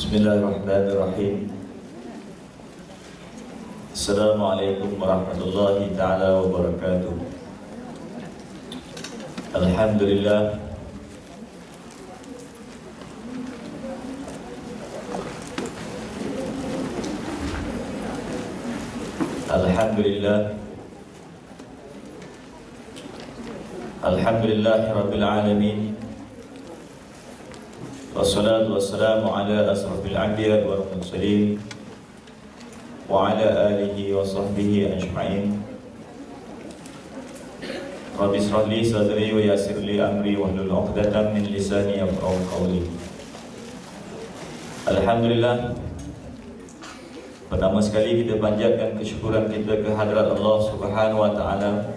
Bismillahirrahmanirrahim. Assalamualaikum warahmatullahi ta'ala wabarakatuh. Alhamdulillah. Alhamdulillah. Alhamdulillahi Rabbil Alamin. Wassalatu wassalamu ala asrafil anbiya wal mursalin wa ala alihi wa sahbihi ajma'in. Rabbi ishrah li sadri wa yassir li amri wahlul 'uqdatam min lisani yafqahu qawli. Alhamdulillah. Pertama sekali kita panjatkan kesyukuran kita ke hadrat Allah Subhanahu wa taala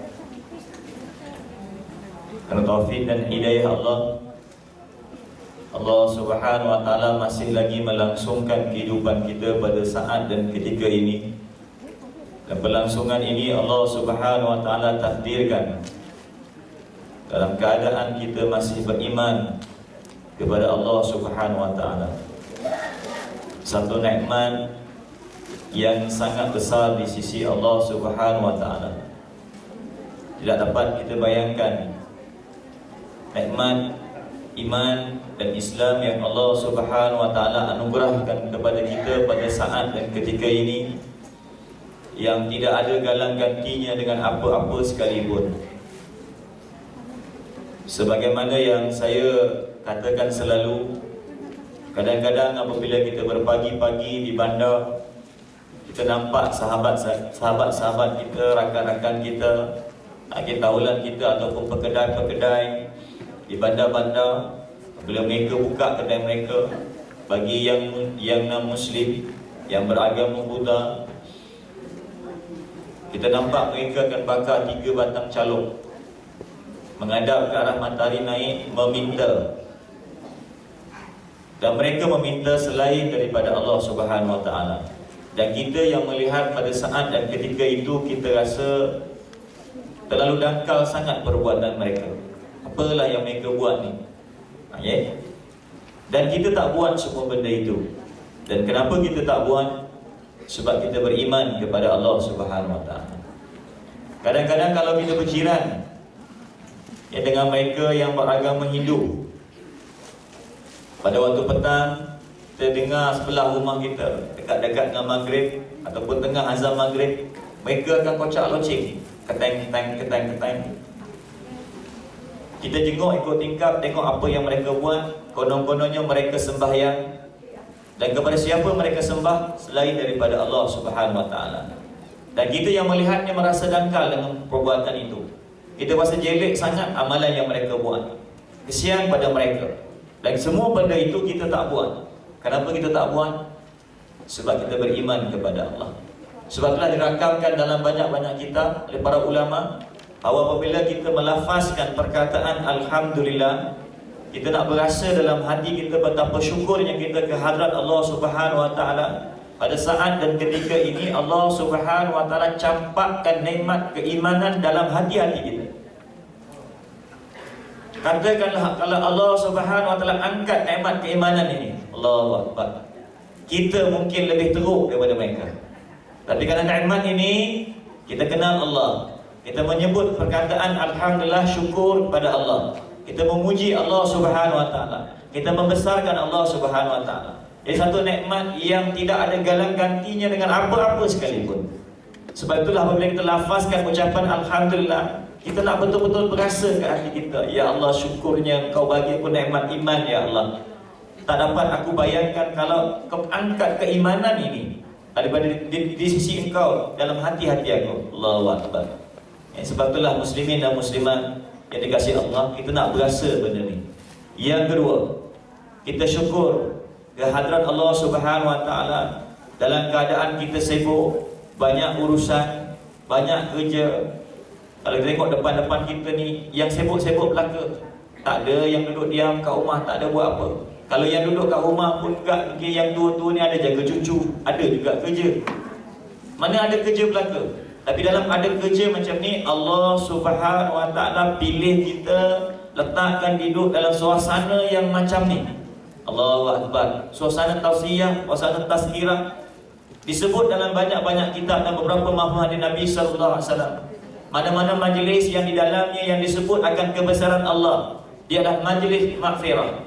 kerana taufik dan hidayah Allah Subhanahu wa taala masih lagi melangsungkan kehidupan kita pada saat dan ketika ini. Dan pelangsungan ini Allah Subhanahu wa taala takdirkan dalam keadaan kita masih beriman kepada Allah Subhanahu wa taala. Satu nikmat yang sangat besar di sisi Allah Subhanahu wa taala. Tidak dapat kita bayangkan nikmat iman dan Islam yang Allah Subhanahu wa taala anugerahkan kepada kita pada saat dan ketika ini, yang tidak ada galang gantinya dengan apa-apa sekalipun. Sebagaimana yang saya katakan selalu, kadang-kadang apabila kita berpagi-pagi di bandar, kita nampak sahabat-sahabat kita, rakan-rakan kita, kawan kita ataupun pekedai-pekedai di bandar-bandar, bila mereka buka kedai mereka, bagi yang non-Muslim, yang beragama Buddha, kita nampak mereka akan bakar 3 batang calok, menghadap ke arah matahari naik, meminta. Dan mereka meminta selain daripada Allah Subhanahu wa taala. Dan kita yang melihat pada saat dan ketika itu, kita rasa terlalu dangkal sangat perbuatan mereka. Apalah yang mereka buat ni? Dan kita tak buat semua benda itu. Dan kenapa kita tak buat? Sebab kita beriman kepada Allah Subhanahu wa taala. Kadang-kadang kalau kita berjiran dengan mereka yang beragama Hindu, pada waktu petang kita dengar sebelah rumah kita, dekat-dekat dengan maghrib ataupun tengah azan maghrib, mereka akan kocak loceng, ketang. Kita jenguk ikut tingkap, tengok apa yang mereka buat. Konon-kononnya mereka sembahyang. Dan kepada siapa mereka sembah selain daripada Allah Subhanahu wa taala. Dan kita yang melihatnya merasa dangkal dengan perbuatan itu. Kita rasa jelek sangat amalan yang mereka buat. Kesian pada mereka. Dan semua benda itu kita tak buat. Kenapa kita tak buat? Sebab kita beriman kepada Allah. Sebab itulah dirakamkan dalam banyak-banyak kitab oleh para ulama, bahawa apabila kita melafazkan perkataan Alhamdulillah, kita nak berasa dalam hati kita betapa syukurnya kita ke hadrat Allah Subhanahu wa taala. Pada saat dan ketika ini Allah Subhanahu wa taala campakkan nikmat keimanan dalam hati-hati kita. Katakanlah kalau Allah Subhanahu wa taala angkat nikmat keimanan ini, Allahu Akbar, kita mungkin lebih teruk daripada mereka. Tapi kerana nikmat ini kita kenal Allah, kita menyebut perkataan Alhamdulillah, syukur pada Allah, kita memuji Allah Subhanahu wa taala, kita membesarkan Allah Subhanahu wa taala. Ini satu nikmat yang tidak ada galang gantinya dengan apa-apa sekalipun. Sebab itulah apabila kita lafazkan ucapan Alhamdulillah, kita nak betul-betul berasa ke hati kita, ya Allah, syukurnya Engkau bagi aku nikmat iman, ya Allah. Tak dapat aku bayangkan kalau Kau angkat keimanan ini daripada di sisi Engkau dalam hati-hati aku. Allahu Akbar. Sebab itulah muslimin dan muslimat yang dikasihi Allah, kita nak berasa benda ni. Yang kedua, kita syukur ke hadrat Allah Subhanahu wa taala dalam keadaan kita sibuk, banyak urusan, banyak kerja. Kalau kita tengok depan-depan kita ni, yang sibuk-sibuk belaka, tak ada yang duduk diam kat rumah, tak ada buat apa. Kalau yang duduk kat rumah pun juga, mungkin yang tua-tua ni ada jaga cucu, ada juga kerja. Mana ada kerja belaka. Tapi dalam ada kerja macam ni, Allah Subhanahu wa taala pilih kita, letakkan hidup dalam suasana yang macam ni. Allahu Akbar. Suasana tausiah, suasana tazkirah disebut dalam banyak-banyak kitab dan beberapa mahfuz hadis Nabi sallallahu alaihi wasallam. Mana-mana majlis yang di dalamnya yang disebut akan kebesaran Allah, dia adalah majlis maghfirah.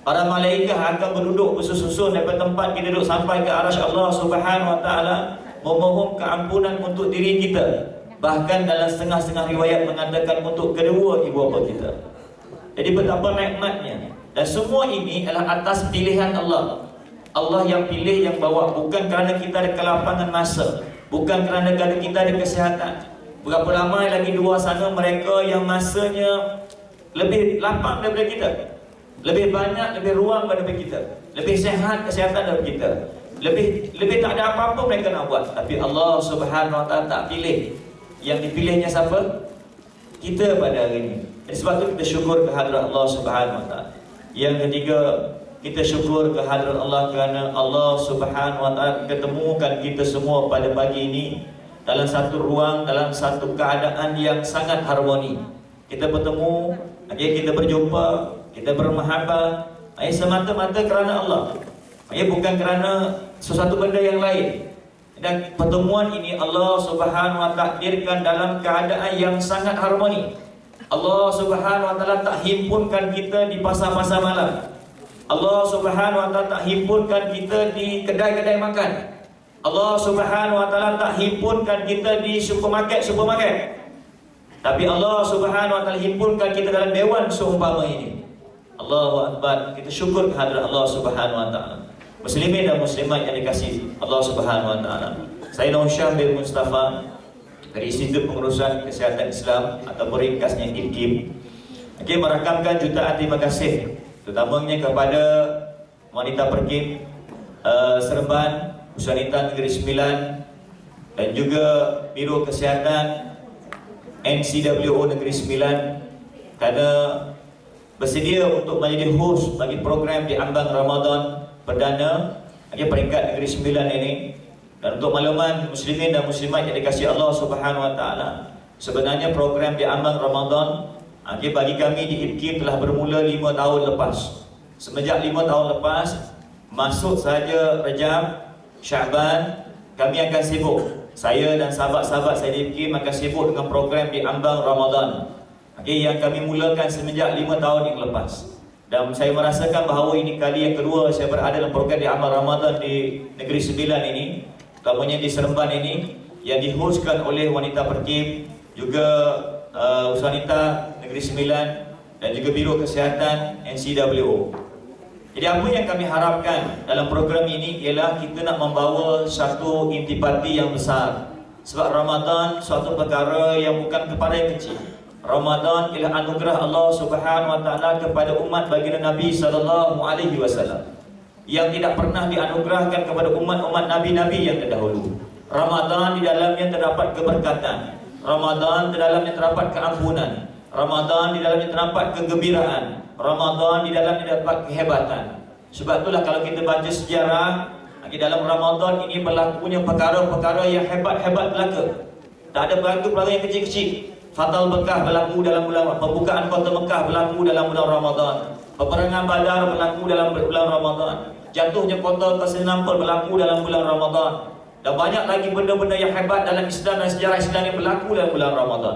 Para malaikat akan berduduk bersusun daripada tempat kita duduk sampai ke arasy Allah Subhanahu wa taala, memohon keampunan untuk diri kita. Bahkan dalam setengah-setengah riwayat mengatakan untuk kedua ibu bapa kita. Jadi betapa nikmatnya. Dan semua ini adalah atas pilihan Allah. Allah yang pilih, yang bawa, bukan kerana kita ada kelapangan masa, bukan kerana kita ada kesihatan. Berapa ramai lagi di luar sana mereka yang masanya lebih lapang daripada kita, lebih banyak, lebih ruang daripada kita, lebih sehat kesihatan daripada kita, lebih tak ada apa-apa mereka nak buat. Tapi Allah Subhanahu wa taala tak pilih. Yang dipilihnya siapa? Kita pada hari ini. Sebab itu kita syukur kehadrat Allah Subhanahu wa taala. Yang ketiga, kita syukur kehadrat Allah kerana Allah Subhanahu wa taala ketemukan kita semua pada pagi ini dalam satu ruang, dalam satu keadaan yang sangat harmoni. Kita bertemu, kita berjumpa, kita bermahabbah, semata-mata kerana Allah. Bukan kerana sesuatu benda yang lain. Dan pertemuan ini Allah Subhanahu wa taala takdirkan dalam keadaan yang sangat harmoni. Allah Subhanahu wa taala tak himpunkan kita di pasar-pasar malam. Allah Subhanahu wa taala tak himpunkan kita di kedai-kedai makan. Allah Subhanahu wa taala tak himpunkan kita di supermarket. Tapi Allah Subhanahu wa taala himpunkan kita dalam dewan seumpama ini. Allahu Akbar. Kita syukur kehadrat Allah Subhanahu wa taala. Muslimin dan muslimat yang dikasihi Allah Subhanahu wa taala. Saya Nur Syah bin Mustafa dari Institut Pengurusan Kesihatan Islam atau ringkasnya IPKIM. Merakamkan jutaan terima kasih terutamanya kepada wanita Perkim Seremban, Puswanita Negeri Sembilan dan juga Biro Kesihatan NCWO Negeri Sembilan kerana bersedia untuk menjadi host bagi program di ambang Ramadan perdana peringkat Negeri Sembilan ini. Dan untuk makluman muslimin dan muslimat yang dikasihi Allah Subhanahu wa taala, sebenarnya program di ambang Ramadan bagi kami di IPKIM telah bermula 5 tahun lepas. Semenjak 5 tahun lepas, masuk saja Rejab, Syaban, kami akan sibuk. Saya dan sahabat-sahabat saya di IPKIM akan sibuk dengan program di ambang Ramadan. Yang kami mulakan semenjak 5 tahun yang lepas. Dan saya merasakan bahawa ini kali yang kedua saya berada dalam program di ambang Ramadan di Negeri Sembilan ini, utamanya di Seremban ini, yang dihostkan oleh wanita Perkim, juga Puswanita Negeri Sembilan dan juga Biro Kesihatan NCWO. Jadi apa yang kami harapkan dalam program ini ialah kita nak membawa satu intipati yang besar. Sebab Ramadan suatu perkara yang bukan kepada yang kecil. Ramadan ialah anugerah Allah Subhanahu wa taala kepada umat baginda Nabi sallallahu alaihi wasallam yang tidak pernah dianugerahkan kepada umat-umat nabi-nabi yang terdahulu. Ramadan di dalamnya terdapat keberkatan. Ramadan di dalamnya terdapat keampunan. Ramadan di dalamnya terdapat kegembiraan. Ramadan di dalamnya terdapat kehebatan. Sebab itulah kalau kita baca sejarah, di dalam Ramadan ini berlakunya perkara-perkara yang hebat-hebat berlaku. Tak ada perkara yang kecil-kecil. Fatal Mekah berlaku dalam bulan, pembukaan kota Mekah berlaku dalam bulan Ramadan. Peperangan Badar berlaku dalam bulan Ramadan. Jatuhnya kota Konstantinopel berlaku dalam bulan Ramadan. Dan banyak lagi benda-benda yang hebat dalam Islam dan sejarah Islam yang berlaku dalam bulan Ramadan.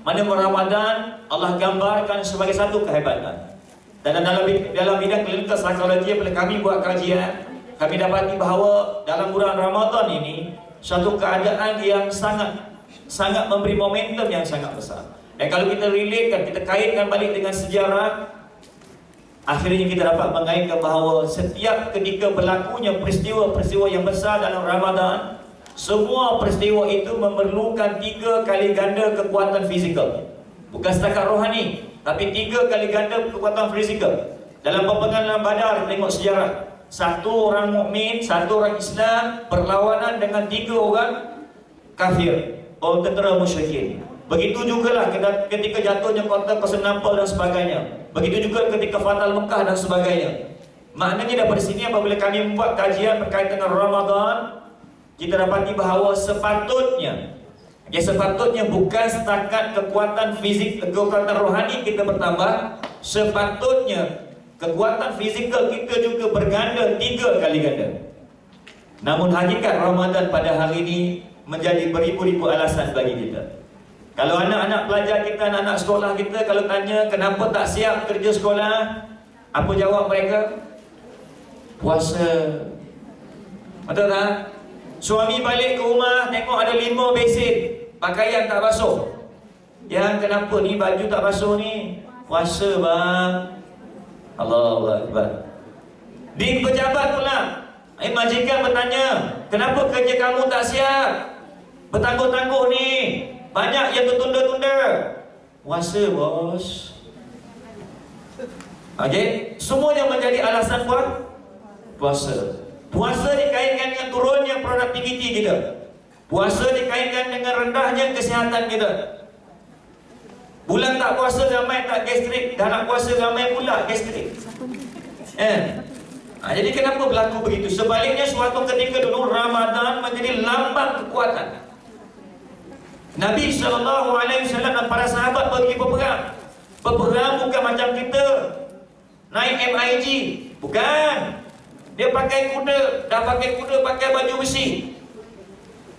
Mana Ramadan Allah gambarkan sebagai satu kehebatan. Dan dalam bidang klinikal psikologi bila kami buat kajian, kami dapati bahawa dalam bulan Ramadan ini satu keadaan yang sangat memberi momentum yang sangat besar. Dan kalau kita relatekan, kita kaitkan balik dengan sejarah, akhirnya kita dapat mengaitkan bahawa setiap ketika berlakunya peristiwa-peristiwa yang besar dalam Ramadan, semua peristiwa itu memerlukan 3 kali ganda kekuatan fizikal. Bukan setakat rohani, tapi 3 kali ganda kekuatan fizikal. Dalam peperangan Badar, tengok sejarah. 1 orang mukmin, 1 orang Islam berlawanan dengan 3 orang kafir, orang tentera musyrikin. Begitu jugalah ketika jatuhnya kota Konstantinopel dan sebagainya. Begitu juga ketika Fatal Mekah dan sebagainya. Maknanya daripada sini apabila kami membuat kajian berkaitan dengan Ramadan, kita dapati bahawa sepatutnya bukan setakat kekuatan fizik, kekuatan rohani kita bertambah, sepatutnya kekuatan fizikal kita juga berganda 3 kali ganda. Namun hakikat Ramadan pada hari ini menjadi beribu-ribu alasan bagi kita. Kalau anak-anak pelajar kita, anak-anak sekolah kita, kalau tanya kenapa tak siap kerja sekolah, apa jawab mereka? Puasa. Betul tak? Suami balik ke rumah, tengok ada 5 besin, pakaian tak basuh. Yang kenapa ni baju tak basuh ni? Puasa bang. Allahu Akbar. Di pejabat pula, majikan bertanya, kenapa kerja kamu tak siap? Bertangguh-tangguh ni, banyak yang tertunda-tunda. Puasa bos. Okey, semuanya menjadi alasan buat puasa. Puasa dikaitkan dengan turunnya produktiviti kita. Puasa dikaitkan dengan rendahnya kesihatan kita. Bulan tak puasa ramai tak gastrik, dah nak puasa ramai pula gastrik. Jadi kenapa berlaku begitu? Sebaliknya suatu ketika dulu Ramadan menjadi lambang kekuatan. Nabi SAW dan para sahabat pergi berperang. Berperang bukan macam kita naik MIG, bukan. Dia pakai kuda, dah pakai kuda, pakai baju besi.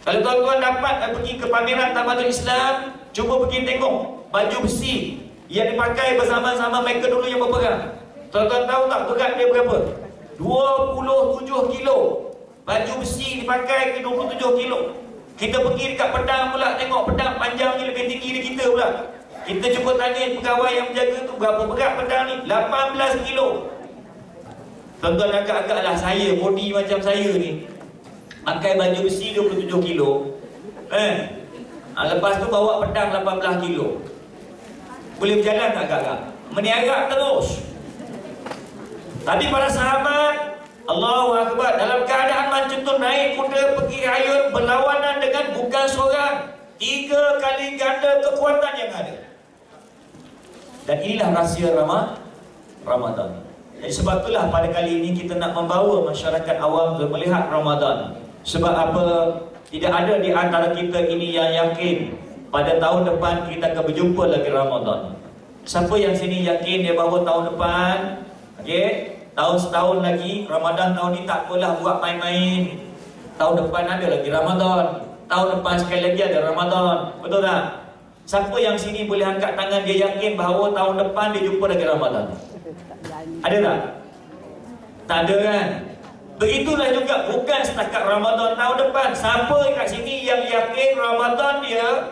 Kalau tuan-tuan dapat pergi ke pameran Tamadun Islam, cuba pergi tengok baju besi yang dipakai bersama-sama mereka dulu yang berperang. Tuan-tuan tahu tak berat dia berapa? 27 kilo. Baju besi dipakai ke 27 kilo. Kita pergi dekat pedang pula, tengok pedang panjangnya lebih tinggi dari kita pula. Kita cuba tanya pegawai yang menjaga tu, berapa berat pedang ni? 18 kilo. Tuan-tuan agak-agaklah saya, body macam saya ni, pakai baju besi 27 kilo. Lepas tu bawa pedang 18 kilo. Boleh berjalan tak agak-agak? Meniaga terus. Tapi para sahabat, Allahu Akbar, dalam keadaan macam tu naik kuda pergi ayun berlawanan dengan bukan seorang, 3 kali ganda kekuatan yang ada. Dan inilah rahsia Ramadan. Jadi sebab itulah pada kali ini kita nak membawa masyarakat awam untuk melihat Ramadan. Sebab apa? Tidak ada di antara kita ini yang yakin pada tahun depan kita akan berjumpa lagi Ramadan. Siapa yang sini yakin dia bahawa tahun depan, tahun setahun lagi, Ramadan tahun ni tak apalah buat main-main. Tahun depan ada lagi Ramadan. Tahun depan sekali lagi ada Ramadan. Betul tak? Siapa yang sini boleh angkat tangan dia yakin bahawa tahun depan dia jumpa lagi Ramadan? Ada tak? Tak ada kan? Begitulah juga bukan setakat Ramadan tahun depan. Siapa kat sini yang yakin Ramadan dia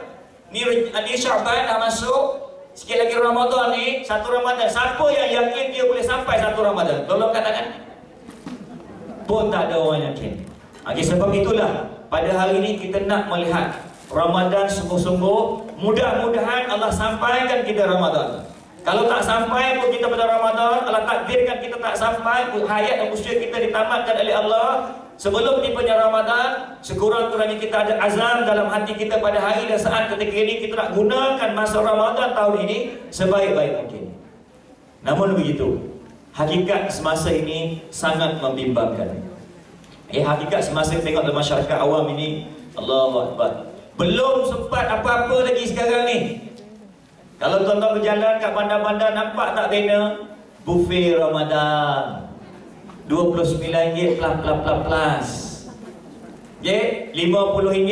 ni Syaban dah masuk, sikit lagi Ramadan ni, 1 Ramadan. Siapa yang yakin dia boleh sampai 1 Ramadan? Tolong katakan. Pun tak ada orang yakin. Sebab itulah pada hari ini kita nak melihat Ramadan sungguh-sungguh. Mudah-mudahan Allah sampaikan kita Ramadan. Kalau tak sampai pun kita pada Ramadan, Allah takdirkan kita tak sampai, hayat dan usia kita ditamatkan oleh Allah sebelum tipanya Ramadan, sekurang-kurangnya kita ada azam dalam hati kita pada hari dan saat ketika ini kita nak gunakan masa Ramadan tahun ini sebaik-baik mungkin. Namun begitu, hakikat semasa ini sangat membimbangkan. Hakikat semasa tengok dalam masyarakat awam ini, Allahu Akbar, belum sempat apa-apa lagi sekarang ni. Kalau tuan-tuan berjalan kat bandar-bandar, nampak tak banner buffet Ramadan RM29 plus. RM50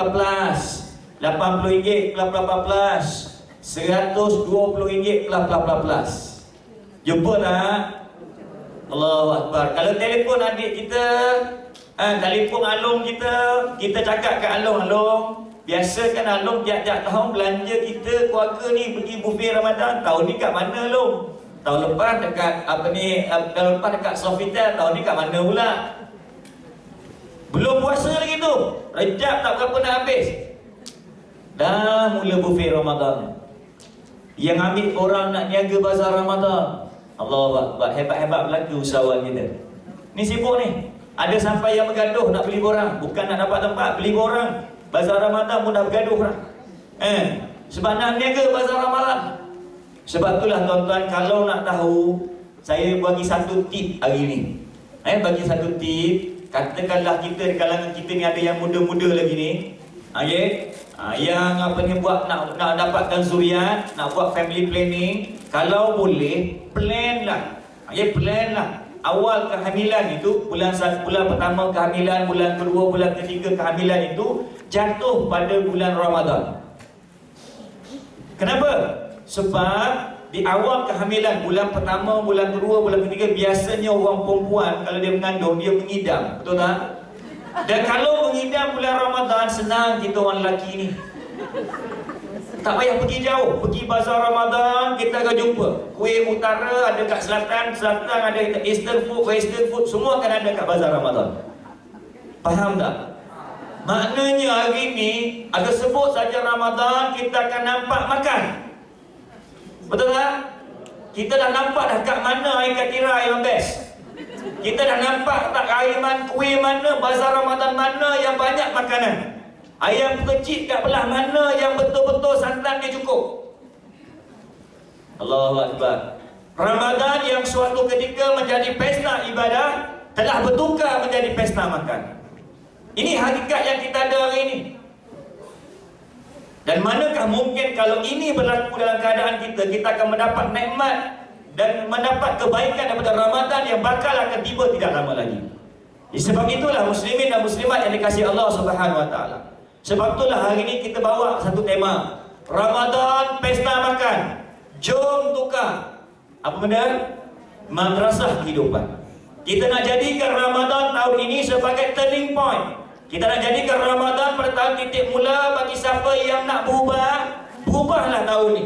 plus. RM80 plus. RM120 plus. Jumpa tak? Allahu Akbar. Kalau telefon adik kita, telefon Along kita cakap kat Along, biasa kan Along tiap-tiap tahun belanja kita keluarga ni pergi buffet Ramadan. Tahun ni kat mana Along? Tahun lepas dekat tahun lepas dekat Sofitel, tahun ni kat mana pula? Belum puasa lagi tu. Rejab tak berapa nak habis. Dah mula buffet Ramadan. Yang ambil orang nak niaga bazar Ramadan. Allahu Akbar, hebat-hebat berlaku usahawan kita. Ni sibuk ni. Ada sampai yang bergaduh nak beli borang, bukan nak dapat tempat, beli borang. Bazar Ramadan pun dah bergaduh lah. Sebab nak niaga bazar Ramadan. Sebab itulah tuan-tuan, kalau nak tahu, saya bagi satu tip hari ni. Bagi satu tip. Katakanlah kita di kalangan kita ni ada yang muda-muda lagi ni. Yang buat nak dapatkan zuriat, nak buat family planning. Kalau boleh, plan lah. Plan lah. Awal kehamilan itu, bulan pertama kehamilan, bulan kedua, bulan ketiga kehamilan itu jatuh pada bulan Ramadan. Kenapa? Sebab di awal kehamilan, bulan pertama, bulan kedua, bulan ketiga, biasanya orang perempuan kalau dia mengandung, dia mengidam. Betul tak? Dan kalau mengidam bulan Ramadan, senang kita orang lelaki ni. Tak payah pergi jauh, pergi bazar Ramadan, kita akan jumpa. Kuih utara ada kat selatan, selatan ada kat eastern food, western food, semua akan ada kat bazar Ramadan. Faham tak? Maknanya hari ni, ada sebut saja Ramadan, kita akan nampak makan. Betul tak? Kita dah nampak dah kat mana air katira yang best. Kita dah nampak tak air kuih mana, bazar Ramadan mana yang banyak makanan. Ayam kecil kat belah mana yang betul-betul santan dia cukup. Allahu Akbar. Ramadan yang suatu ketika menjadi pesta ibadah telah bertukar menjadi pesta makan. Ini hakikat yang kita ada hari ini. Dan manakah mungkin kalau ini berlaku dalam keadaan kita akan mendapat nikmat dan mendapat kebaikan daripada Ramadan yang bakal akan tiba tidak lama lagi. Sebab itulah muslimin dan muslimat yang dikasihi Allah Subhanahu wa taala. Sebab itulah hari ini kita bawa satu tema, Ramadan pesta makan. Jom tukar apa benda? Madrasah kehidupan. Kita nak jadikan Ramadan tahun ini sebagai turning point. Kita nak jadikan Ramadan pada tahun titik mula bagi siapa yang nak berubah, berubahlah tahun ini.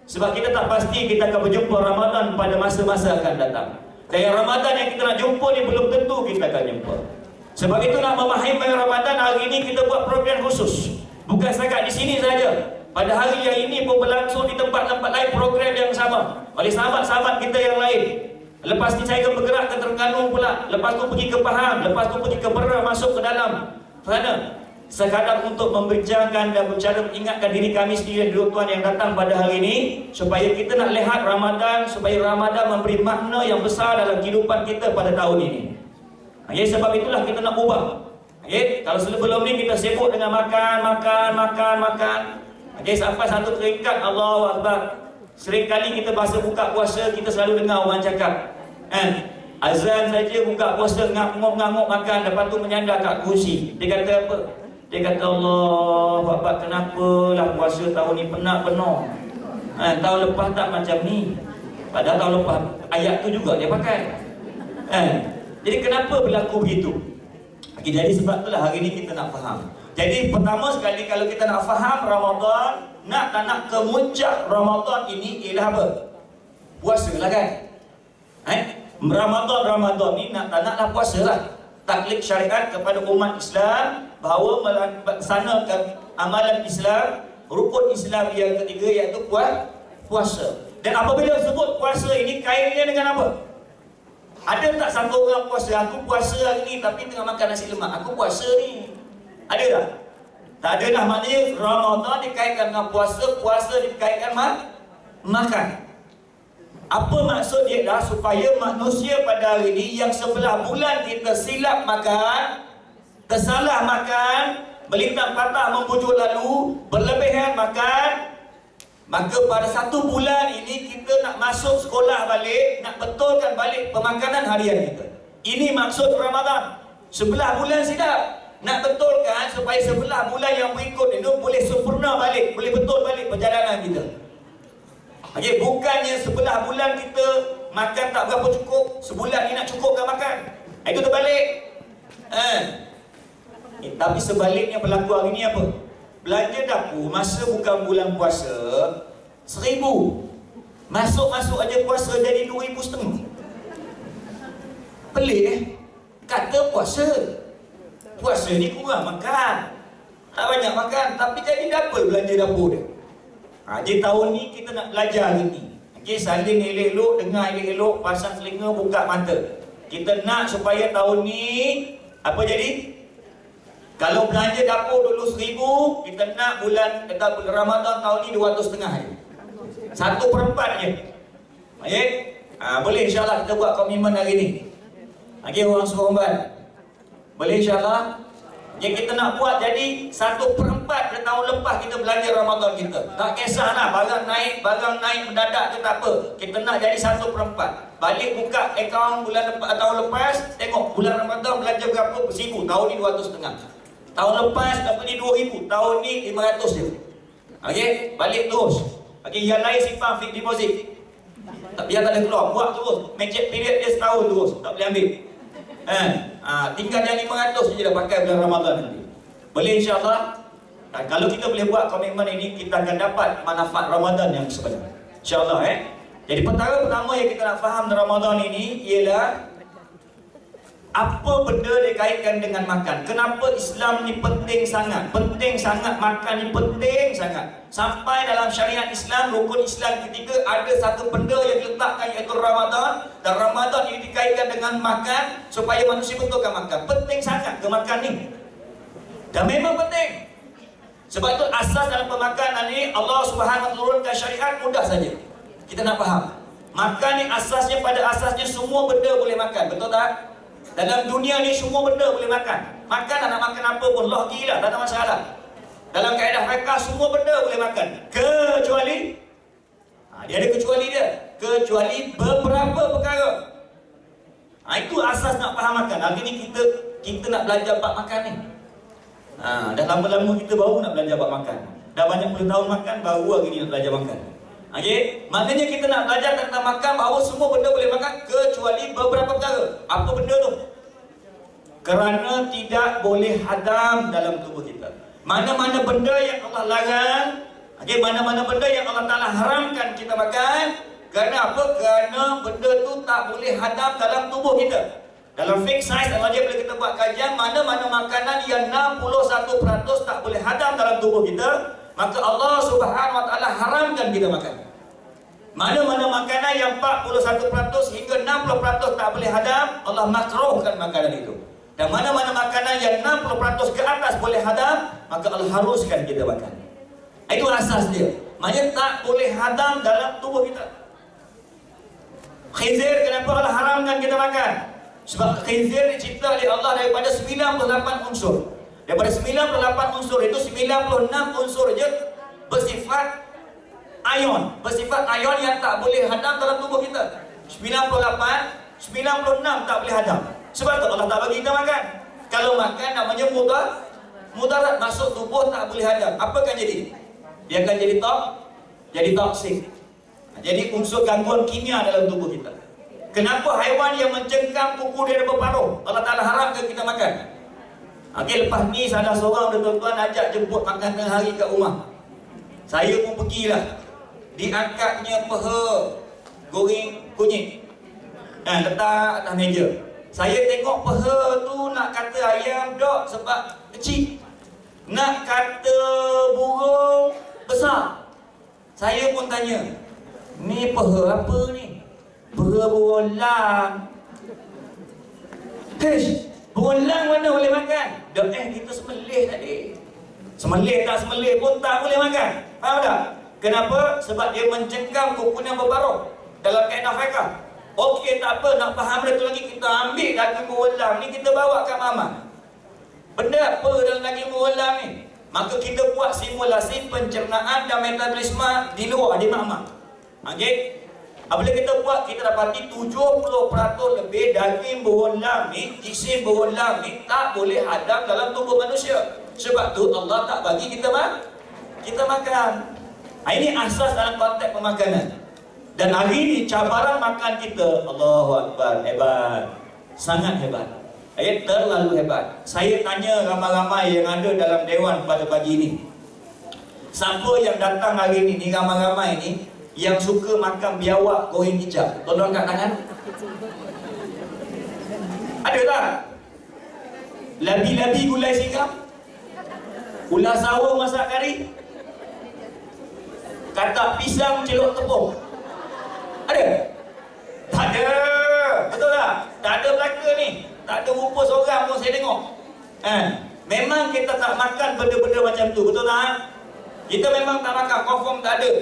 Sebab kita tak pasti kita akan berjumpa Ramadan pada masa-masa akan datang. Dan yang Ramadan yang kita nak jumpa ni belum tentu kita akan jumpa. Sebab itu nak memahami Ramadan, hari ini kita buat program khusus. Bukan setakat di sini saja. Pada hari yang ini pun berlangsung di tempat-tempat lain program yang sama oleh sahabat-sahabat kita yang lain. Lepas ni saya akan bergerak ke Terengganu pula. Lepas tu pergi ke Pahang. Lepas tu pergi ke Berar, masuk ke dalam sana. Sekadar untuk membincangkan dan bercara mengingatkan diri kami sendiri dan diri Tuhan yang datang pada hari ini, supaya kita nak lihat Ramadan, supaya Ramadan memberi makna yang besar dalam kehidupan kita pada tahun ini. Sebab itulah kita nak ubah. Kalau sebelum ni kita sibuk dengan makan. Sampai satu peringkat Allahu Akbar. Seringkali kita bahasa buka puasa, kita selalu dengar orang cakap, azan saja buka puasa, nganguk makan, lepas tu menyandar kat kursi. Dia kata apa? Dia kata, Allah Akbar, kenapalah puasa tahun ni penat penuh. Tahun lepas tak macam ni. Padahal tahun lepas ayat tu juga dia pakai. Jadi kenapa berlaku begitu? Jadi sebab itulah hari ini kita nak faham. Jadi pertama sekali kalau kita nak faham Ramadan, tak nak kemuncak Ramadan ini ialah apa? Puasa lah kan? Ramadan ni tak naklah puasa lah. Taklid syariat kepada umat Islam bahawa melaksanakan amalan Islam, rukun Islam yang ketiga iaitu puasa. Dan apabila sebut puasa ini kaitnya dengan apa? Ada tak satu orang puasa? Aku puasa hari ni tapi tengah makan nasi lemak. Aku puasa ni. Ada tak? Tak ada lah. Maknanya Ramadan dikaitkan dengan puasa, puasa dikaitkan makan. Apa maksud dia dah? Supaya manusia pada hari ini yang sebelah bulan kita silap makan, tersalah makan, melintang patah membujuk lalu, berlebihan makan, maka pada satu bulan ini kita nak masuk sekolah balik, nak betulkan balik pemakanan harian kita. Ini maksud Ramadan. Sebelah bulan silap, nak betulkan supaya sebelah bulan yang berikut itu boleh sempurna balik, boleh betul balik perjalanan kita. Bukannya sebelah bulan kita makan tak berapa cukup, sebulan ni nak cukupkan makan. Itu terbalik. Tapi sebaliknya berlaku hari ni apa? Belanja dapur masa bukan bulan puasa 1,000. Masuk aja puasa jadi 2,500. Pelik Kata puasa. Puasa ni kurang makan, tak banyak makan, tapi jadi double belanja dapur dia. Jadi tahun ni kita nak belajar hari ni. Saling elok-elok, dengar elok-elok, pasang telinga, buka mata. Kita nak supaya tahun ni apa jadi? Kalau belanja dapur dulu 1,000, kita nak bulan Ramadan tahun ni 250 je. 1/4 je. Boleh insyaAllah kita buat komitmen hari ni. Orang Seremban, boleh insyaAllah. yang kita nak buat jadi 1/4 tahun lepas kita belanja Ramadan kita. Tak kisahlah barang naik mendadak ke tak apa. Kita nak jadi 1/4. Balik buka akaun tahun lepas, tengok bulan Ramadan belanja berapa? 1,000. Tahun ni 200,500. Tahun lepas dapat ni 2,000. Tahun ni 500 je. Okey, balik terus. Okey, yang lain simpan fixed deposit. Tak biar tak boleh keluar, buat terus. Magic period dia setahun terus, tak boleh ambil. Tinggal yang 500 je dah pakai bulan Ramadan nanti. Boleh insya-Allah. Kalau kita boleh buat komitmen ini, kita akan dapat manfaat Ramadan yang sebenar. Insya-Allah Jadi perkara pertama yang kita nak faham dalam Ramadan ini ialah apa benda dikaitkan dengan makan. Kenapa Islam ni penting sangat? Penting sangat, makan ni penting sangat. Sampai dalam syariat Islam, rukun Islam ketiga, ada satu benda yang diletakkan iaitu Ramadan. Dan Ramadan ini dikaitkan dengan makan supaya manusia betulkan makan. Penting sangat ke makan ni. Dan memang penting. Sebab itu asas dalam pemakanan ini Allah Subhanahu turunkan syariat mudah saja. Kita nak faham. Makan ni asasnya, pada asasnya semua benda boleh makan. Betul tak? Dalam dunia ni semua benda boleh makan. Makan nak makan apa pun, Allah gila, tak ada masalah. Dalam kaedah mereka semua benda boleh makan. Kecuali dia ada kecuali dia. Kecuali beberapa perkara. Itu asas nak faham makan. Hari ni kita nak belajar bab makan ni. Dah lama-lama kita baru nak belajar bab makan. Dah banyak puluh tahun makan, baru hari ni nak belajar makan. Okey, maknanya kita nak belajar tentang makan bahawa semua benda boleh makan kecuali beberapa perkara. Apa benda tu? Kerana tidak boleh hadam dalam tubuh kita. Mana-mana benda yang Allah larang, mana-mana benda yang Allah Ta'ala haramkan kita makan. Kerana apa? Kerana benda tu tak boleh hadam dalam tubuh kita. Dalam fiqh sains Allah dia, bila kita buat kajian, mana-mana makanan yang 61% tak boleh hadam dalam tubuh kita, maka Allah Subhanahu Wa Ta'ala haramkan kita makan. Mana-mana makanan yang 41% hingga 60% tak boleh hadam, Allah makruhkan makanan itu. Dan mana-mana makanan yang 60% ke atas boleh hadam, maka Allah haruskan kita makan. Itu asas dia. Maksudnya tak boleh hadam dalam tubuh kita. Khinzir, kenapa Allah haramkan kita makan? Sebab khinzir dicipta oleh Allah daripada 98 unsur. Daripada 98 unsur itu 96 unsur je bersifat ion. Bersifat ion yang tak boleh hadam dalam tubuh kita. 98, 96 tak boleh hadam. Sebab tu Allah tak bagi kita makan. Kalau makan namanya mudarat, masuk tubuh tak boleh hadam. Apa akan jadi? Dia akan jadi toksik. Jadi unsur gangguan kimia dalam tubuh kita. Kenapa haiwan yang mencengkam kuku dia ada berparuh Allah Ta'ala haramkan kita makan? Okey, lepas ni salah seorang tuan-tuan ajak jemput makan tengah hari kat rumah. Saya pun pergilah. Diangkatnya peha goreng kunyit. Letak atas meja. Saya tengok peha tu nak kata ayam dok sebab kecil. Nak kata burung besar. Saya pun tanya, ni peha apa ni? Peha burung lang. Burung lang mana boleh makan? Kita sembelih tadi. Sembelih tak sembelih pun tak boleh makan. Faham tak? Kenapa? Sebab dia mencengkam kukunya berparuh. Dalam kaedah fiqh. Okey, tak apa, nak faham itu lagi, kita ambil daging burung lang ni, kita bawa kat mama. Benda apa dalam daging burung lang ni? Maka kita buat simulasi pencernaan dan metabolisme di luar, di mama. Okey? Apabila kita buat, kita dapati 70% lebih daging burung lang ni, jisim burung lang ni tak boleh hadam dalam tubuh manusia. Sebab tu Allah tak bagi kita makan. Ini asas dalam konteks pemakanan. Dan hari ini cabaran makan kita, Allahu Akbar, hebat. Sangat hebat. Terlalu hebat. Saya tanya ramai-ramai yang ada dalam dewan pada pagi ini. Siapa yang datang hari ini, ni ramai-ramai ni, yang suka makan biawak goreng hijab? Tolong angkat tangan. Ada tak? Labi-labi gulai singap? Ulas sawo masak kari? Katak pisang celok tepung? Ada? Tak ada. Betul tak? Tak ada belaka ni. Tak ada rupa seorang pun saya tengok. Memang kita tak makan benda-benda macam tu. Betul tak? Kita memang tak makan. Confirm tak ada.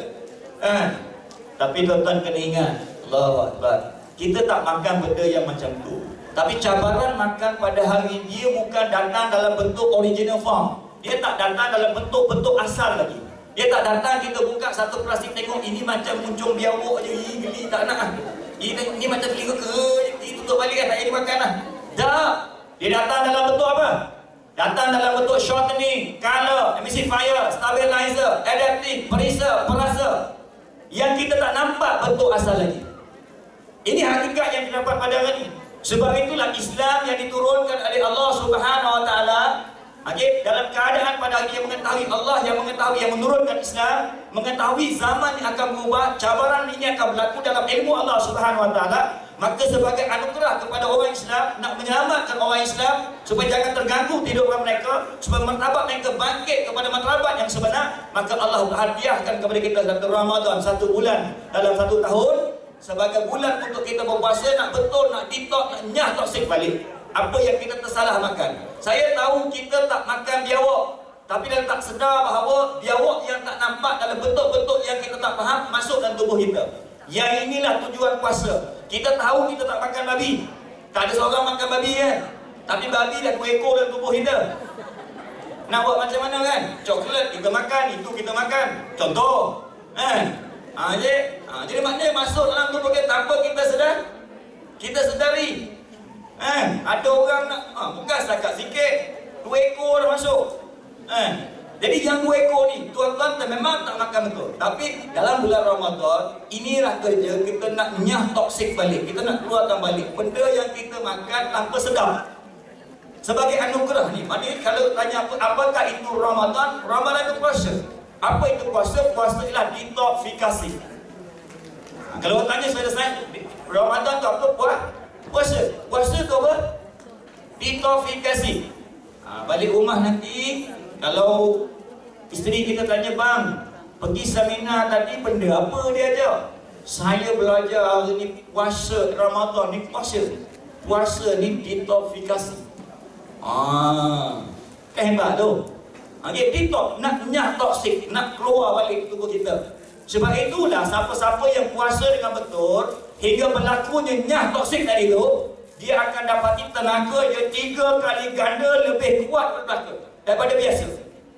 Tapi tuan-tuan kena ingat, Allahu Akbar, kita tak makan benda yang macam tu Tapi cabaran makan pada hari dia bukan datang dalam bentuk original form. Dia tak datang dalam bentuk-bentuk asal lagi. Dia tak datang kita buka satu plastik tengok ini macam muncung biawak je, geli tak nak. Ini macam telinga tutup balik kan, tak jadi makan lah. Tak. Dia datang dalam bentuk apa? Datang dalam bentuk shortening, color, emulsifier, stabilizer, adaptive, perisa, perasa. Yang kita tak nampak bentuk asal lagi. Ini hakikat yang didapat pada hari ini. Sebab itulah Islam yang diturunkan oleh Allah Subhanahu Wa Taala, dalam keadaan pada hari yang mengetahui Allah yang mengetahui yang menurunkan Islam, mengetahui zaman yang akan berubah, cabaran ini akan berlaku dalam ilmu Allah Subhanahu Wa Taala. Maka sebagai anugerah kepada orang Islam, nak menyelamatkan orang Islam supaya jangan terganggu kehidupan mereka, supaya martabat mereka bangkit kepada martabat yang sebenar, maka Allah hadiahkan kepada kita satu Ramadan, satu bulan dalam satu tahun, sebagai bulan untuk kita berpuasa, nak betul, nak detox, nak nyah toksik balik apa yang kita tersalah makan. Saya tahu kita tak makan biawak, tapi dah tak sedar bahawa biawak yang tak nampak dalam bentuk-bentuk yang kita tak faham masuk dalam tubuh kita. Yang inilah tujuan puasa. Kita tahu kita tak makan babi. Tak ada seorang makan babi kan, tapi babi dah 2 ekor dalam tubuh kita. Nak buat macam mana kan? Coklat kita makan, itu kita makan. Contoh jadi maknanya masuk dalam tubuh kita tanpa kita sedar. Kita sedari. Ada orang nak bukan setakat sikit, 2 ekor dah masuk. Jadi yang 2 ekor ni tuan-tuan memang tak makan betul. Tapi dalam bulan Ramadan, inilah kerja kita nak nyah toksik balik. Kita nak keluarkan balik benda yang kita makan tanpa sedar. Sebagai anugerah ni. Maknanya kalau tanya apakah itu Ramadan? Ramadan itu puasa. Apa itu puasa? Puasa ialah detoksifikasi. Kalau tanya saya, Ramadan tu apa? Puasa. Puasa tu apa? Detoksifikasi. Balik rumah nanti, kalau isteri kita tanya, bang, pergi seminar tadi benda apa dia ajar? Saya belajar hari ni puasa Ramadan ni puasa. Puasa ni detoksifikasi. Kan hebat tu. Detox, nak nyah toksik, nak keluar balik tubuh kita. Sebab itulah siapa-siapa yang puasa dengan betul hingga berlakunya nyah toksik tadi tu, dia akan dapati tenaga dia 3 kali ganda lebih kuat daripada biasa.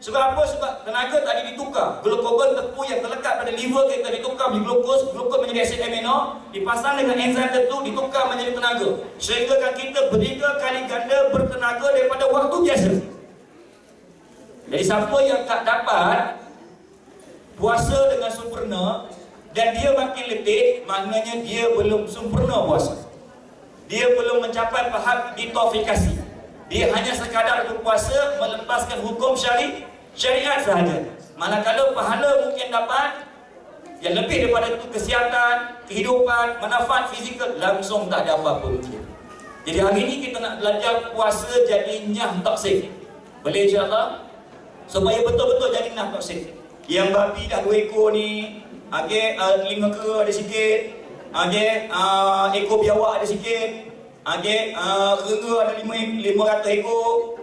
Sebab apa? Sebab tenaga tadi ditukar. Glukogen tepu yang terlekat pada liver kita ditukar menjadi glukos menjadi asid amino, dipasang dengan enzim tertentu, ditukar menjadi tenaga. Sehingga kita 3 kali ganda bertenaga daripada waktu biasa. Jadi siapa yang tak dapat puasa dengan sempurna dan dia makin letih, maknanya dia belum sempurna puasa. Dia belum mencapai tahap detoksifikasi. Dia hanya sekadar berpuasa melepaskan hukum syariat sahaja. Manakala pahala mungkin dapat yang lebih daripada itu, kesihatan, kehidupan, manfaat fizikal, langsung tak ada apa-apa mungkin. Jadi hari ini kita nak belajar puasa jadi nyah toksik. Boleh insya-Allah? Supaya betul-betul jadi nyah toksik. Yang babi dah 2 ekor ni, telinga kera ada sikit, ekor biawak ada sikit, kerengga ada 500 ekor,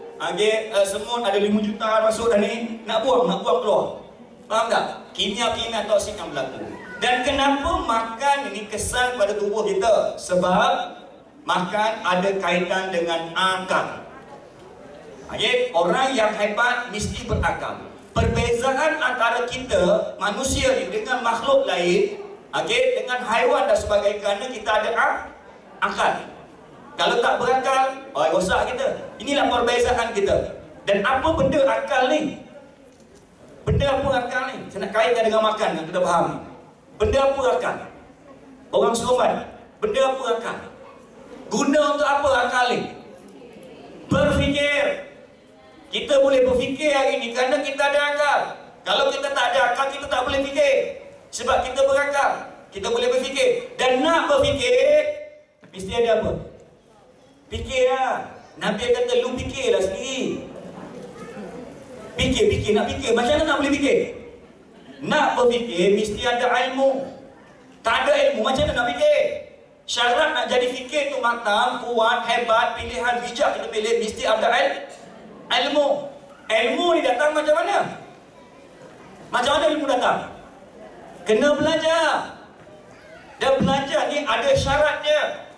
semut ada 5 juta masuk dah ni, nak buang keluar. Faham tak? Kimia-kimia toksik yang berlaku. Dan kenapa makan ini kesan pada tubuh kita? Sebab makan ada kaitan dengan akal. Orang yang hebat mesti berakal. Perbezaan antara kita manusia ni dengan makhluk lain, dengan haiwan dan sebagainya, kerana kita ada akal. Kalau tak berakal, rosak kita. Inilah perbezaan kita. Dan apa benda akal ni? Benda apa akal ni? Saya nak kaitkan dengan makan yang kita faham ni. Benda apa akal? Orang Seremban, benda apa akal? Guna untuk apa akal ni? Berfikir. Kita boleh berfikir hari ini kerana kita ada akal. Kalau kita tak ada akal, kita tak boleh fikir. Sebab kita berakal, kita boleh berfikir. Dan nak berfikir, mesti ada apa? Fikir lah. Nabi kata, lu fikirlah sendiri. Fikir, nak fikir. Macam mana nak boleh fikir? Nak berfikir, mesti ada ilmu. Tak ada ilmu, macam mana nak fikir? Syarat nak jadi fikir tu matang, kuat, hebat, pilihan bijak kita pilih, mesti ada ilmu. Ilmu ni datang macam mana? Macam mana ilmu datang? Kena belajar. Dan belajar ni ada syaratnya.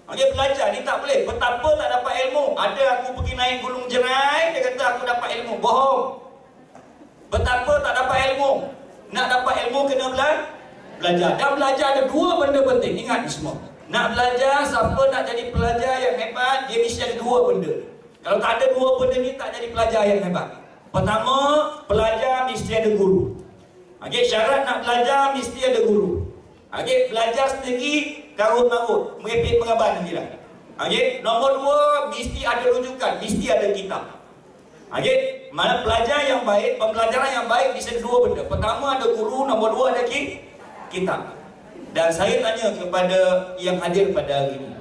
Okey, belajar ni tak boleh. Betapa tak dapat ilmu. Ada aku pergi naik gunung Jerai, dia kata aku dapat ilmu. Bohong. Betapa tak dapat ilmu. Nak dapat ilmu kena belajar. Dan belajar ada dua benda penting. Ingat ni semua. Nak belajar, siapa nak jadi pelajar yang hebat, dia mesti ada dua benda. Kalau tak ada dua benda ni, tak jadi pelajar yang hebat. Pertama, pelajar mesti ada guru. Okey, syarat nak belajar mesti ada guru. Okey, belajar sendiri karut-marut, merepek mengaban nanti lah. Okey, nombor dua, mesti ada rujukan, mesti ada kitab. Okey, mana pelajar yang baik, pembelajaran yang baik mesti ada dua benda. Pertama ada guru, nombor dua ada kitab. Dan saya tanya kepada yang hadir pada hari ini,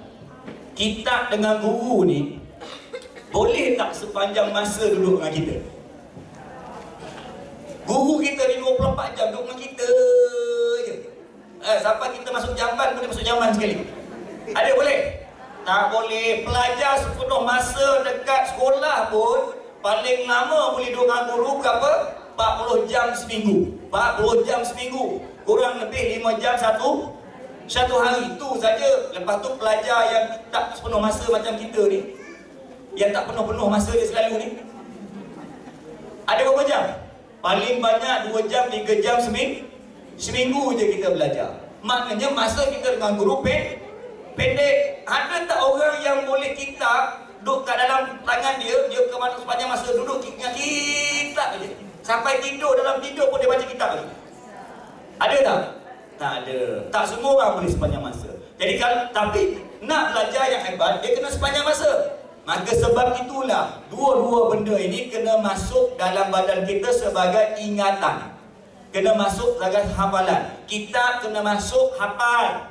kitab dengan guru ni boleh tak sepanjang masa duduk dengan kita? Guru kita ni 24 jam duduk dengan kita je. Sampai kita masuk jamban, boleh masuk jamban sekali. Ada boleh? Tak boleh. Pelajar sepenuh masa dekat sekolah pun paling lama boleh duduk dengan guru berapa? 40 jam seminggu. 40 jam seminggu. Kurang lebih 5 jam satu hari. Itu saja. Lepas tu pelajar yang tak sepenuh masa macam kita ni, yang tak penuh-penuh masa dia selalu ni, ada berapa jam? Paling banyak 2 jam, 3 jam seminggu je kita belajar. Maknanya masa kita dengan guru pendek. Ada tak orang yang boleh kitab duduk kat dalam tangan dia ke mana sepanjang masa duduk dengan kitab je. Sampai tidur, dalam tidur pun dia baca kitab lagi. Ada tak? Tak ada. Tak semua orang boleh sepanjang masa. Jadi tapi nak belajar yang hebat, dia kena sepanjang masa. Maka sebab itulah dua-dua benda ini kena masuk dalam badan kita sebagai ingatan. Kena masuk sebagai hafalan. Kitab kena masuk hafal.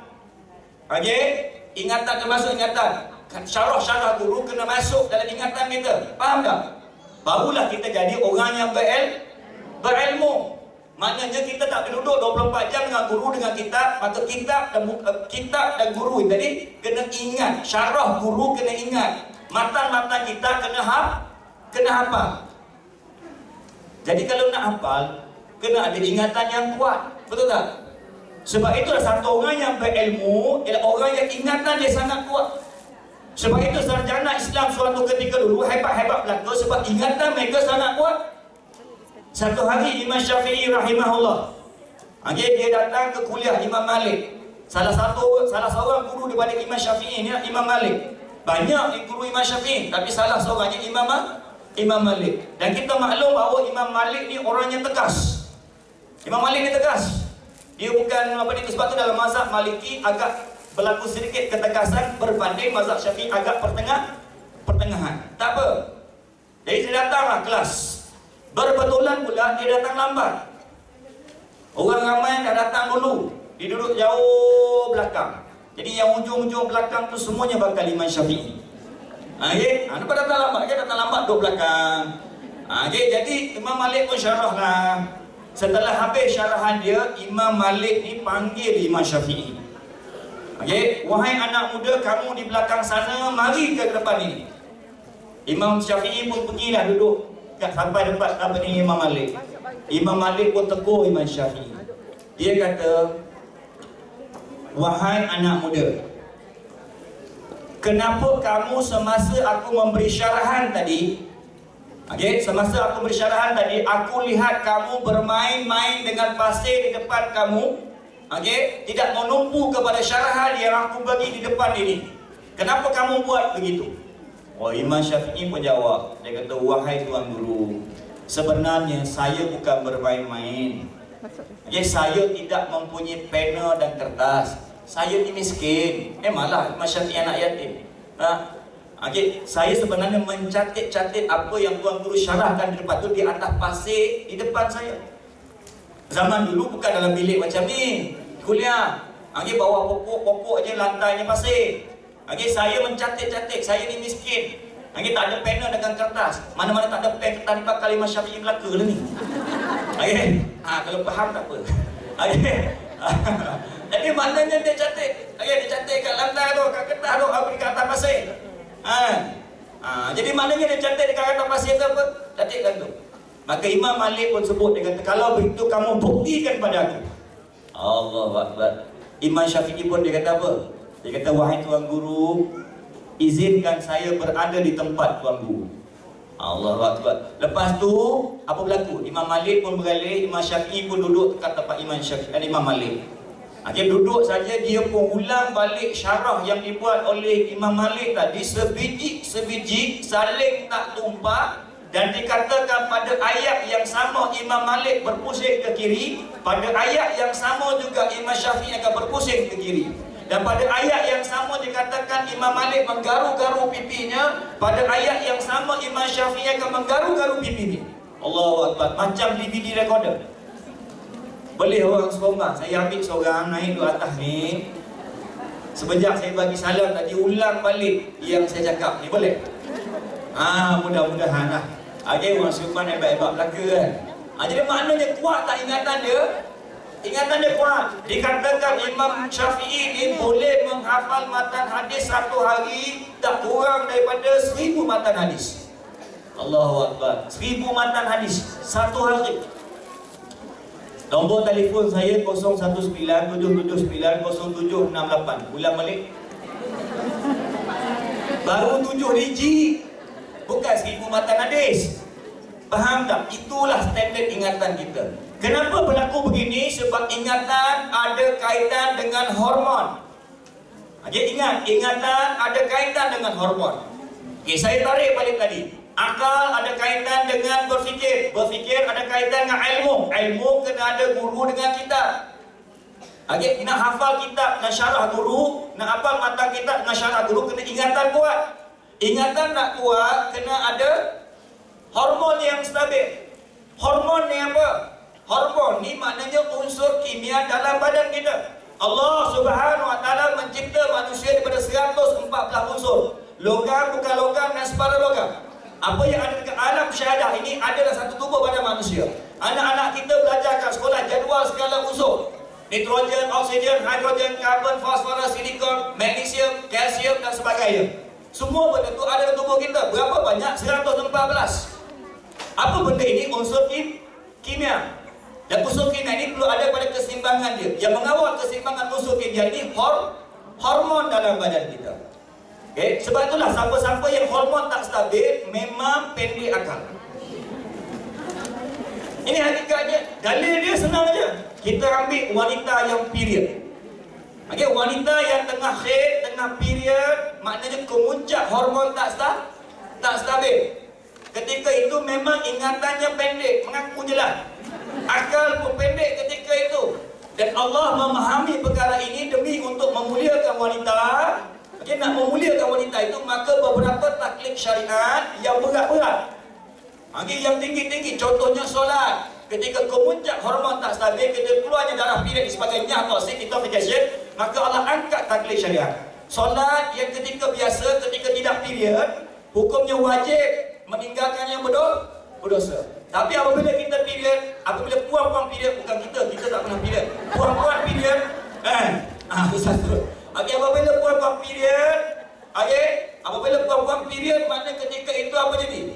Okey? Ingatan kena masuk ingatan. Syarah-syarah guru kena masuk dalam ingatan kita. Faham tak? Barulah kita jadi orang yang berilmu. Maknanya kita tak duduk 24 jam dengan guru dengan kitab. Maka kitab dan guru tadi kena ingat. Syarah guru kena ingat. Matan-matan kita kena hafal. Jadi kalau nak hafal, kena ada ingatan yang kuat. Betul tak? Sebab itulah satu orang yang berilmu ialah orang yang ingatan dia sangat kuat. Sebab itu sarjana Islam suatu ketika dulu hebat-hebat belaka sebab ingatan mereka sangat kuat. Satu hari Imam Syafi'i rahimahullah, dia datang ke kuliah Imam Malik. Salah seorang guru daripada Imam Syafi'i ni Imam Malik. Banyak guru Imam Syafi'i, tapi salah seorangnya Imam Malik. Dan kita maklum bahawa Imam Malik ni orangnya tegas. Imam Malik ni tegas. Dia bukan apa itu, sebab tu dalam mazhab Maliki agak berlaku sedikit ketegasan berbanding mazhab Syafi'i agak pertengahan. Tak apa. Jadi dia datanglah kelas. Berbetulan pula dia datang lambat. Orang ramai dah datang dulu. Dia duduk jauh belakang. Jadi yang ujung-ujung belakang tu semuanya bakal Imam Syafi'i. Nampak datang lambat, datang lambat duduk belakang. Jadi Imam Malik pun syarah lah. Setelah habis syarahan dia, Imam Malik ni panggil Imam Syafi'i. Wahai anak muda, kamu di belakang sana, mari ke depan ini. Imam Syafi'i pun pergilah duduk sampai dekat Imam Malik. Imam Malik pun tegur Imam Syafi'i. Dia kata, wahai anak muda, kenapa kamu semasa aku memberi syarahan tadi, semasa aku beri syarahan tadi, aku lihat kamu bermain-main dengan pasir di depan kamu, tidak menumpu kepada syarahan yang aku bagi di depan ini. Kenapa kamu buat begitu? Imam Syafi'i pun jawab. Dia kata, wahai Tuan Guru, sebenarnya saya bukan bermain-main. Saya tidak mempunyai pena dan kertas. Saya ni miskin. Malah Imam Syafi'i anak yatim. Saya sebenarnya mencatat-catat apa yang Tuan Guru syarahkan di depan tu di atas pasir di depan saya. Zaman dulu bukan dalam bilik macam ni. Kuliah. Bawa pokok-pokok je, lantainya pasir. Saya mencatat-catat. Saya ni miskin. Tak ada pena dengan kertas. Mana-mana tak ada pen, kertas ni bakal Imam Syafi'i belaka lah ni. Kalau faham tak apa. Jadi maknanya dia catat. Dia catat kat lantai tu, kat kertas tu, apa kat atas pasir. Jadi maknanya dia catat dekat atas pasir tu apa? Catatkan tu. Maka Imam Malik pun sebut, dia kata, kalau begitu kamu buktikan pada aku. Allahu Akbar. Imam Syafi'i pun dia kata apa? Dia kata, wahai Tuan Guru, izinkan saya berada di tempat Tuan Guru. Allahu Akbar. Lepas tu, apa berlaku? Imam Malik pun beralih, Imam Syafi'i pun duduk dekat tempat Imam Malik. Dia duduk saja, dia pun ulang balik syarah yang dibuat oleh Imam Malik tadi, sebiji saling tak tumpah. Dan dikatakan pada ayat yang sama Imam Malik berpusing ke kiri, pada ayat yang sama juga Imam Syafi'i akan berpusing ke kiri. Dan pada ayat yang sama dikatakan Imam Malik menggaru-garu pipinya, pada ayat yang sama Imam Syafi'i akan menggaru-garu pipinya. Allahu Akbar. Macam DVD recorder. Boleh orang seorang, saya ambil seorang naik di atas ni. Semenjak saya bagi salam tadi, ulang balik yang saya cakap ni, boleh? Mudah-mudahan lah. Orang Sulman hebat-hebat belaka kan. Jadi maknanya kuat tak ingatan dia? Ingatan dia kuat. Dikatakan Imam Syafi'i ni boleh menghafal matan hadis satu hari tak kurang daripada 1000 matan hadis. Allahu Akbar. 1000 matan hadis satu hari. Nombor telefon saya 0197790768. Ulang balik. Baru 7 biji. Bukan 1000 matan hadis. Faham tak? Itulah standard ingatan kita. Kenapa berlaku begini? Sebab ingatan ada kaitan dengan hormon. Jadi ingat, ingatan ada kaitan dengan hormon. Okey, saya tarik balik tadi. Akal ada kaitan dengan berfikir. Berfikir ada kaitan dengan ilmu. Ilmu kena ada guru dengan kitab. Okey, nak hafal kitab, nak syarah guru, nak hafal matan kitab, nak syarah guru, kena ingatan kuat. Ingatan nak kuat, kena ada hormon yang stabil. Hormon ni apa? Hormon ni maknanya unsur kimia dalam badan kita. Allah Subhanahu Wa Taala mencipta manusia daripada 114 unsur. Logam, bukan logam dan separa logam. Apa yang ada dekat alam syahadah ini adalah satu tubuh badan manusia. Anak-anak kita belajar kat sekolah jadual segala unsur. Nitrogen, oksigen, hidrogen, karbon, fosforus, silikon, magnesium, kalsium dan sebagainya. Semua benda itu ada dalam tubuh kita. Berapa banyak? 114. Apa benda ini? Unsur kimia. Dan unsur kimia ini perlu ada pada keseimbangan dia. Yang mengawal keseimbangan unsur kimia ini hormon dalam badan kita. Okay? Sebab itulah siapa-siapa yang hormon tak stabil memang pendek akal. Ini hakikatnya. Dalil dia senang saja. Kita ambil wanita yang period. Okay, wanita yang tengah haid, tengah period, maknanya kemuncak hormon tak stabil. Ketika itu memang ingatannya pendek, mengaku je lah. Akal pun pendek ketika itu. Dan Allah memahami perkara ini demi untuk memuliakan wanita. Okay, nak memuliakan wanita itu, maka beberapa taklid syariat yang berat-berat. Okay, yang tinggi-tinggi, contohnya solat. Ketika kemuncak hormon tak stabil, ketika keluarnya darah period sebagainya, toxic intoxication, maka Allah angkat taklid syariat. Solat yang ketika biasa, ketika tidak period, hukumnya wajib, meninggalkan yang berdosa. Tapi apabila kita period, apabila puan-puan period, bukan kita tak pernah period. Puan-puan period, satu. Okey, apabila puan-puan period, apabila puan-puan period, maknanya ketika itu apa jadi?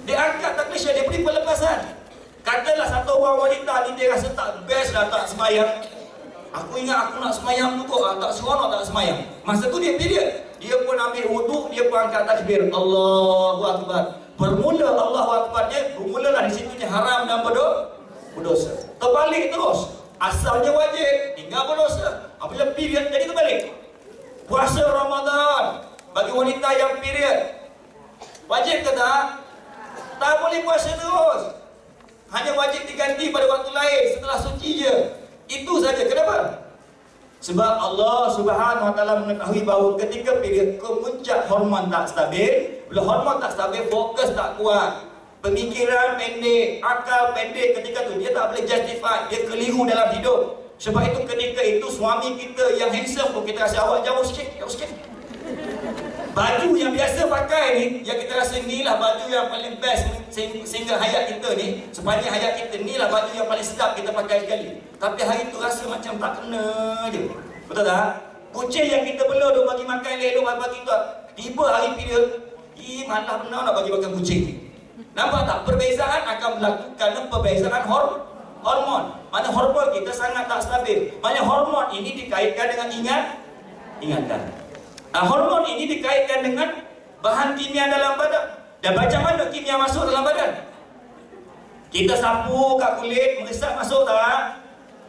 Dia angkat taklid syariat, dia beri pelepasan. Katalah satu orang wanita ni dia rasa tak best dah tak semayang. Aku ingat aku nak semayang tu kok, tak seronok tak semayang. Masa tu dia period. Dia pun ambil wuduk, dia pun angkat takbir. Allahu Akbar. Bermula Allahu Akbar dia, bermulalah di situnya haram dan berdosa. Terbalik terus. Asalnya wajib, tinggal berdosa. Apabila period jadi terbalik. Puasa Ramadan bagi wanita yang period wajib ke tak? Tak boleh puasa terus. Hanya wajib diganti pada waktu lain setelah suci je. Itu saja. Kenapa? Sebab Allah Subhanahu Wa Taala mengetahui bahawa ketika period kemuncak hormon tak stabil, bila hormon tak stabil, fokus tak kuat, pemikiran pendek, akal pendek, ketika tu dia tak boleh justify, dia keliru dalam hidup. Sebab itu ketika itu suami kita yang handsome pun kita rasa awak jauh sikit. Baju yang biasa pakai ni, yang kita rasa inilah baju yang paling best sehingga hayat kita ni, sepanjang hayat kita, inilah baju yang paling sedap kita pakai sekali. Tapi hari tu rasa macam tak kena je. Betul tak? Kucing yang kita bela duk bagi makan elok bagi tu, tiba hari period, malah benar nak bagi makan kucing. Nampak tak? Perbezaan akan berlaku kerana perbezaan hormon. Mana hormon kita sangat tak stabil. Mana hormon ini dikaitkan dengan Ingatkan. Hormon ini dikaitkan dengan bahan kimia dalam badan. Dan macam mana kimia masuk dalam badan? Kita sapu kat kulit, meresap masuk tak?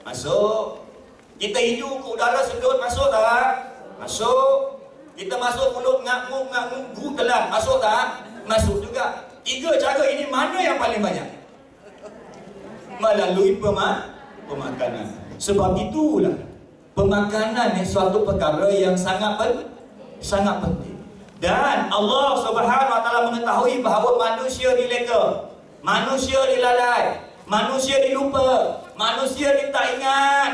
Masuk. Kita hidu ke udara sedut, masuk tak? Masuk. Kita masuk mulut ngak-nguk telan, masuk tak? Masuk juga. 3 cara ini mana yang paling banyak? Melalui pemakanan. Sebab itulah pemakanan ni suatu perkara yang sangat penting. Dan Allah Subhanahu Wa Taala mengetahui bahawa manusia dileka, manusia dilalai, manusia dilupa, manusia dia tak ingat.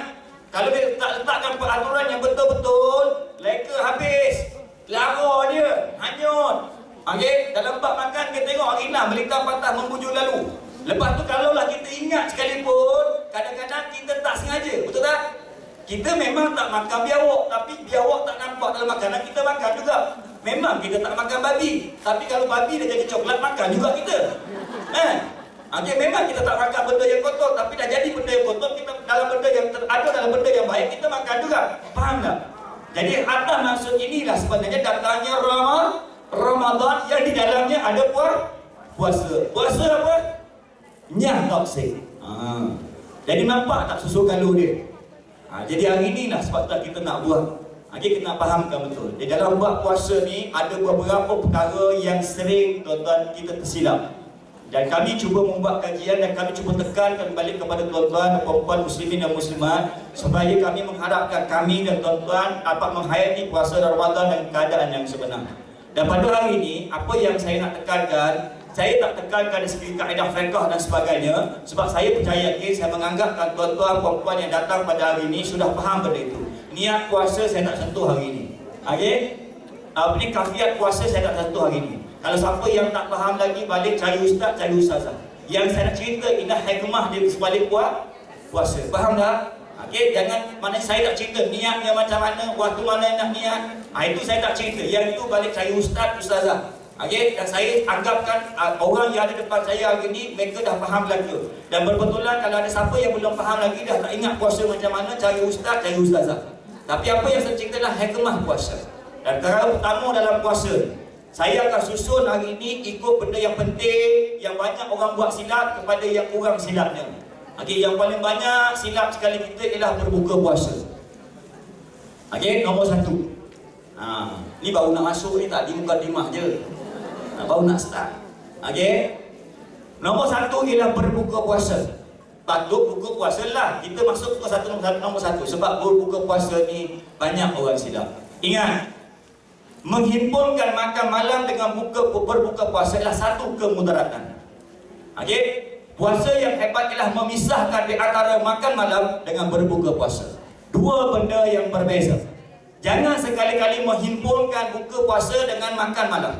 Kalau dia tak letakkan peraturan yang betul-betul, leka habis, lara dia, hanyut. Okey, dalam bab makan kita tengok hari nak melintang patah membuju lalu. Lepas tu kalaulah kita ingat sekalipun, kadang-kadang kita tak sengaja, betul tak? Kita memang tak makan biawak, tapi biawak tak nampak dalam makanan kita makan juga. Memang kita tak makan babi, tapi kalau babi dah jadi coklat, makan juga kita. Okey, memang kita tak makan benda yang kotor, tapi dah jadi benda yang kotor, kita dalam benda yang ada dalam benda yang baik, kita makan juga. Faham tak? Jadi atas maksud inilah sebenarnya datangnya Ramadan yang di dalamnya ada puasa. Puasa apa? Nyah toksik. Jadi nampak tak susu kalori dia? Jadi hari inilah sebab tak kita nak buat. Kita nak fahamkan betul. Di dalam bab puasa ni ada beberapa perkara yang sering tuan-tuan kita tersilap. Dan kami cuba membuat kajian dan kami cuba tekankan balik kepada tuan-tuan dan puan-puan muslimin dan muslimat supaya kami mengharapkan kami dan tuan-tuan dapat menghayati puasa Ramadan dan keadaan yang sebenar. Dan pada hari ini, apa yang saya nak tekankan, saya tak tekankan dari segi kaedah fiqh dan sebagainya, sebab saya percaya, saya menganggapkan tuan-tuan puan-puan yang datang pada hari ini sudah faham benda itu. Niat puasa saya tak sentuh hari ini. Okey? Kafiat puasa saya tak sentuh hari ini. Kalau siapa yang tak faham lagi, balik cari ustaz, cari ustazah. Yang saya nak cerita inilah hikmah di sebalik puasa. Faham tak? Okey, jangan mana saya tak cerita niatnya macam mana, waktu mana nak niat. Itu saya tak cerita. Yang itu balik cari ustaz, ustazah. Okey, dan saya anggapkan orang yang ada depan saya hari ini mereka dah faham lagi. Dan berbetulan kalau ada siapa yang belum faham lagi, dah tak ingat puasa macam mana, cari ustaz, cari ustazah. Tapi apa yang saya cerita adalah hikmah puasa. Dan perkara pertama dalam puasa, saya akan susun hari ini ikut benda yang penting, yang banyak orang buat silap kepada yang kurang silapnya. Okey, yang paling banyak silap sekali kita ialah berbuka puasa. Okey, nombor 1. Ni baru nak masuk ni, tak di mukadimah je. Baru nak start. Okey. Nombor 1 ialah berbuka puasa. Patut buka puasa lah. Kita masuk ke nombor 1 sebab berbuka puasa ni banyak orang silap. Ingat, menghimpunkan makan malam dengan berbuka puasa adalah satu kemudaratan. Okey. Puasa yang hebat ialah memisahkan di antara makan malam dengan berbuka puasa. Dua benda yang berbeza. Jangan sekali-kali menghimpunkan buka puasa dengan makan malam.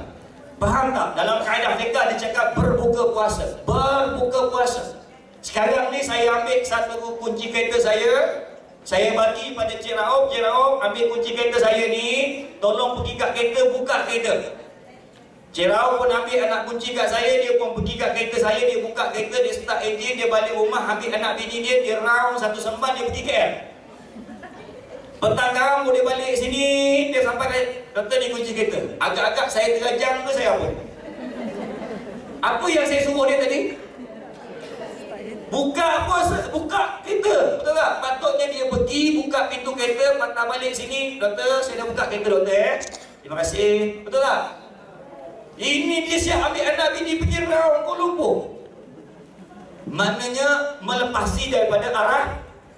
Faham tak? Dalam kaedah fiqh dia cakap berbuka puasa. Berbuka puasa. Sekarang ni saya ambil satu kunci kereta saya bagi pada Cik Raub, ambil kunci kereta saya ni, tolong pergi kat kereta, buka kereta. Cik Raub pun ambil anak kunci kat saya, dia pun pergi kat kereta saya, dia buka kereta, dia start enjin, dia balik rumah, ambil anak bini dia round satu sempat, dia pergi KL. Petang karam dia balik sini, dia sampai doktor dia kunci kereta. Agak-agak saya terajang ke saya apa? Apa yang saya suruh dia tadi? Buka kereta, betul tak? Patutnya dia pergi buka pintu kereta, patah balik sini, doktor saya dah buka kereta doktor. Terima kasih, betul tak? Ini dia siap ambil anak bini pergi round Kuala Lumpur. Maknanya melepasi daripada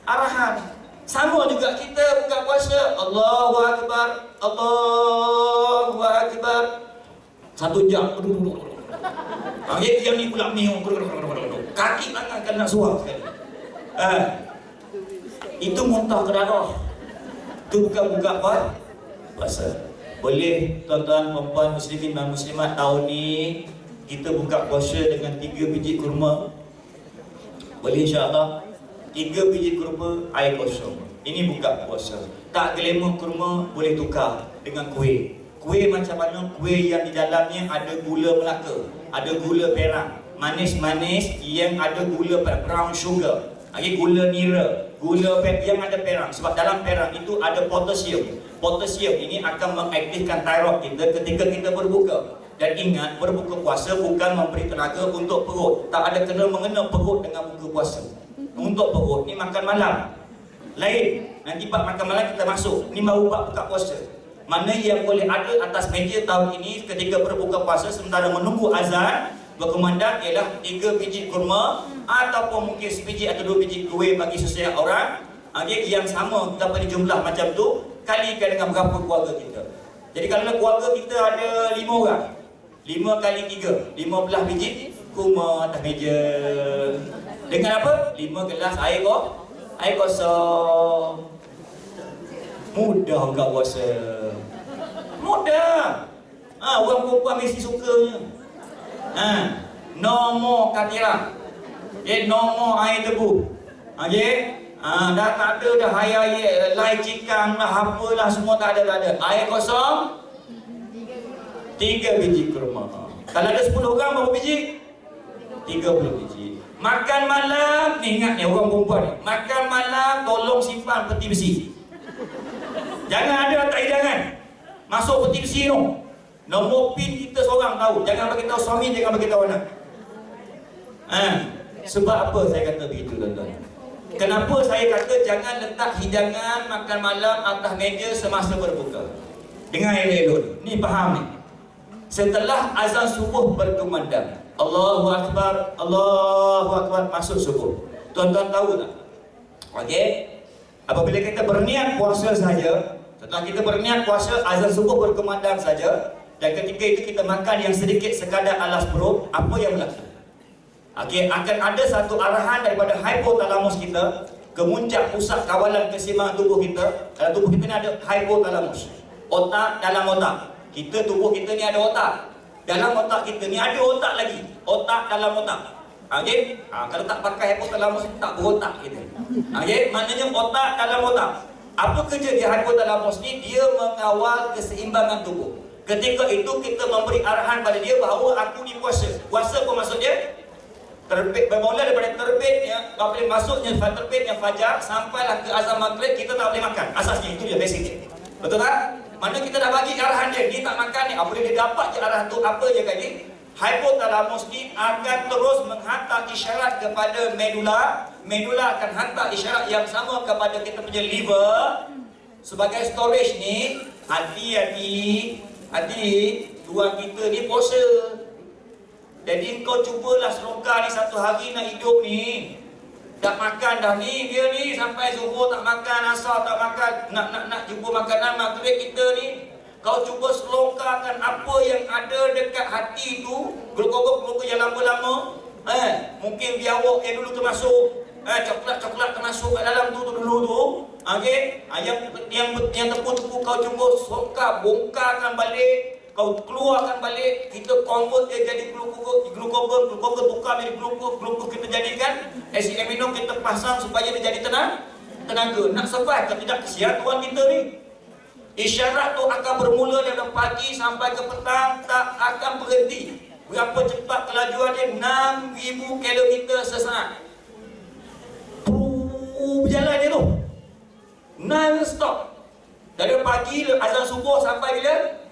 arahan. Sama juga kita buka puasa, Allahu Akbar, Allahu Akbar. 1 jam. Yang ni pula miung. Kaki tangan kan nak suap sekali. Itu muntah ke darah. Itu bukan buka puasa. Boleh tuan-tuan, perempuan, muslimin dan muslimat, tahun ni kita buka puasa dengan 3 biji kurma. Boleh insya-Allah. 3 biji kurma, air kosong. Ini buka puasa. Tak glamour kurma, boleh tukar dengan kuih. Kuih macam mana? Kuih yang di dalamnya ada gula Melaka, ada gula perak, manis-manis yang ada gula brown sugar. Gula nira, Gula yang ada perang. Sebab dalam perang itu ada potasium. Potasium ini akan mengaktifkan thyroid kita ketika kita berbuka. Dan ingat, berbuka puasa bukan memberi tenaga untuk perut. Tak ada kena mengena perut dengan buka puasa. Untuk perut ni makan malam. Lain. Nanti bab makan malam kita masuk. Ni baru bab buka puasa. Mana yang boleh ada atas meja tahun ini ketika berbuka puasa sementara menunggu azan berkumandang ialah 3 biji kurma ataupun mungkin sebiji atau 2 biji kuih bagi sesiap orang. Yang sama dapat jumlah macam tu kalikan dengan berapa keluarga kita. Jadi kalau keluarga kita ada 5 orang, 5 kali 3, 15 biji kurma atas meja. Dengan apa? 5 gelas air kosong. Mudah enggak puasa? Mudah. Orang perempuan mesti sukanya. No more katira. No more air tebu. Dah tak ada dah air lai cikang lah, apalah semua tak ada. Air kosong 3 biji kurma. Kalau ada 10 orang berapa biji? 30 biji. Makan malam, ni ingat ni orang perempuan ni. Makan malam tolong simpan peti besi. Jangan ada tak hidangan. Masuk peti besi tu. Nombor pin kita seorang tahu. Jangan bagi tahu suami, jangan bagi tahu anak. Sebab apa saya kata begitu tuan-tuan? Kenapa saya kata jangan letak hidangan makan malam atas meja semasa berbuka? Dengar elok-elok ni, faham ni. Setelah azan subuh berkumandang, Allahu Akbar, Allahu Akbar, masuk subuh. Tuan-tuan tahu tak? Apabila kita berniat puasa saja, setelah kita berniat puasa, azan subuh berkumandang saja, dan ketika itu kita makan yang sedikit sekadar alas perut, apa yang berlaku? Akan ada satu arahan daripada hypothalamus kita ke muncak pusat kawalan keseimbangan tubuh kita. Dalam tubuh kita ni ada hypothalamus, otak dalam otak. Tubuh kita ni ada otak. Dalam otak kita ni ada otak lagi. Otak dalam otak. Kalau tak pakai hypothalamus tak berotak kita. Maknanya otak dalam otak. Apa kerja di hypothalamus ni? Dia mengawal keseimbangan tubuh. Ketika itu kita memberi arahan pada dia bahawa aku ni puasa. Puasa apa maksud dia? Terbit, bermula daripada terbitnya, apabila masuknya terbitnya fajar sampailah ke azan maghrib, kita tak boleh makan. Asasnya itu dia, basic dia. Betul tak? Mana kita dah bagi arahan dia tak makan ni. Apabila dia dapat je arahan tu, apa je kali? Hypothalamus ni akan terus menghantar isyarat kepada medula. Medula akan hantar isyarat yang sama kepada kita punya liver. Sebagai storage ni, hati-hati, tuan kita ni puasa. Jadi kau cubalah selongkar ni satu hari nak hidup ni. Tak makan dah ni, dia ni sampai zuhur tak makan, asar tak makan, nak jumpa makanan maghrib kita ni. Kau cuba selongkarkan apa yang ada dekat hati tu, glukos yang lama-lama. Mungkin biawak yang dulu termasuk, coklat termasuk kat dalam tu dulu tu. Yang tepu-tepu kau cuba selongkar, bongkarkan balik. Kau keluarkan balik, kita convert dia jadi glukosa tukar menjadi glukos kita jadikan asid amino, kita pasang supaya dia jadi tenaga. Nak survive ke tidak, kesian tuan kita ni. Isyarat tu akan bermula dari pagi sampai ke petang, tak akan berhenti. Berapa cepat kelajuan dia? 6,000 kilometer sesaat. Berjalan dia tu non-stop. Dari pagi azan subuh sampai bila?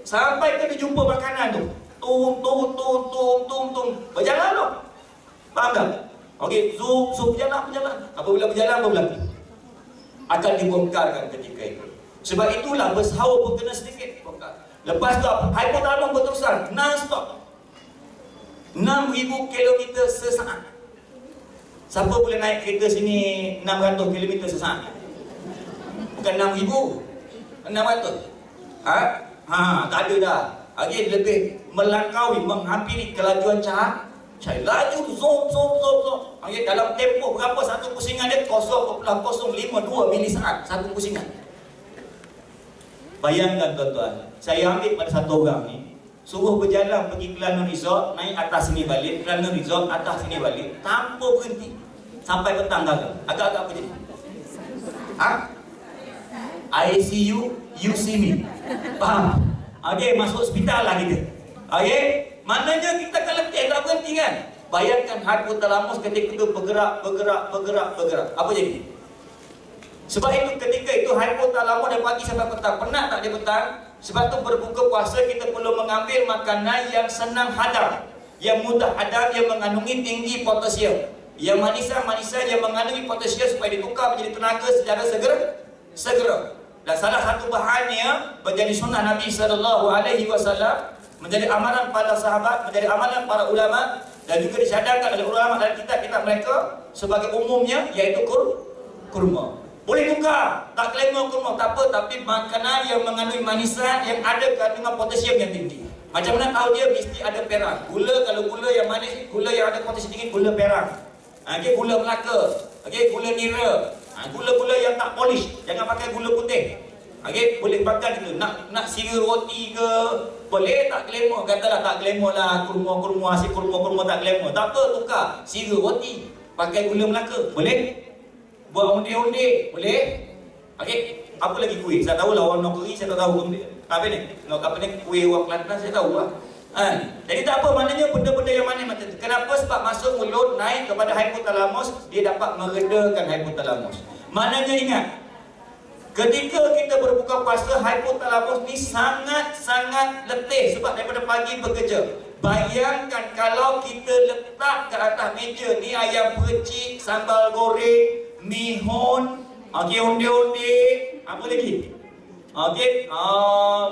Sampai kita jumpa makanan tu. Tum. Berjalan tu. Faham tak? Zoom berjalan. Apabila berjalan, apa berlaku? Akan dibongkarkan ketika itu. Sebab itulah bersaur pun kena sedikit bongkar. Lepas tu hypothalamus berterusan non-stop. 6,000 kilometer sesaat. Siapa boleh naik kereta sini 600 kilometer sesaat? Bukan 6,000, 600. Tak ada dah. Lebih melangkaui, menghampiri kelajuan cahaya. Laju zoom. Dalam tempoh berapa satu pusingan dia? 0.052 milisaat satu pusingan. Bayangkan tuan-tuan, saya ambil pada satu orang ni, suruh berjalan pergi Kelana Resort, naik atas sini balik, Kelana Resort atas sini balik, tanpa berhenti sampai petang gagal. Agak-agak apa jadi? ICU, you see me. Faham? Masuk hospital lah kita. Maknanya kita akan letih, tak berhenti kan? Bayangkan hypothalamus ketika itu bergerak. Apa jadi? Sebab itu ketika itu hypothalamus dari pagi sampai petang. Penat tak dia petang? Sebab tu berbuka puasa kita perlu mengambil makanan yang senang hadam, yang mudah hadam, yang mengandungi tinggi potasium. Yang manisan yang mengandungi potasium supaya ditukar menjadi tenaga secara segera. Dan salah satu bahannya menjadi sunnah Nabi SAW, menjadi amalan para sahabat, menjadi amalan para ulama, dan juga disyadangkan oleh ulama dalam kitab-kitab mereka sebagai umumnya, iaitu kurma. Boleh tukar, tak claim kurma tak apa, tapi makanan yang mengandungi manisan yang ada kandungan potasium yang tinggi. Macam mana tahu dia? Mesti ada perang. Gula, kalau gula yang manis, gula yang ada potasium tinggi, gula perang. Okay, gula Melaka, okay, gula nira, gula-gula yang tak polish, jangan pakai gula putih. Okay, boleh pakai itu. Nak sira roti ke, boleh tak glamour, katalah tak glamour lah, kurma asyik kurma tak glamour. Tak apa, tukar sira roti pakai gula Melaka, boleh? Buat onde-onde, boleh? Okay, apa lagi kuih? Saya tahu lah orang Nogeri, saya tak tahu apa ni? Apa ni kuih orang Kelantan saya tahu lah. Jadi tak apa, maknanya benda-benda yang manis macam tu. Kenapa? Sebab masuk mulut naik kepada hypothalamus, dia dapat meredakan hypothalamus. Maknanya ingat, ketika kita berbuka puasa, hypothalamus ni sangat-sangat letih sebab daripada pagi bekerja. Bayangkan kalau kita letak ke atas meja ni ayam percik, sambal goreng, mihun, okey, onde-onde, apa lagi? Okey,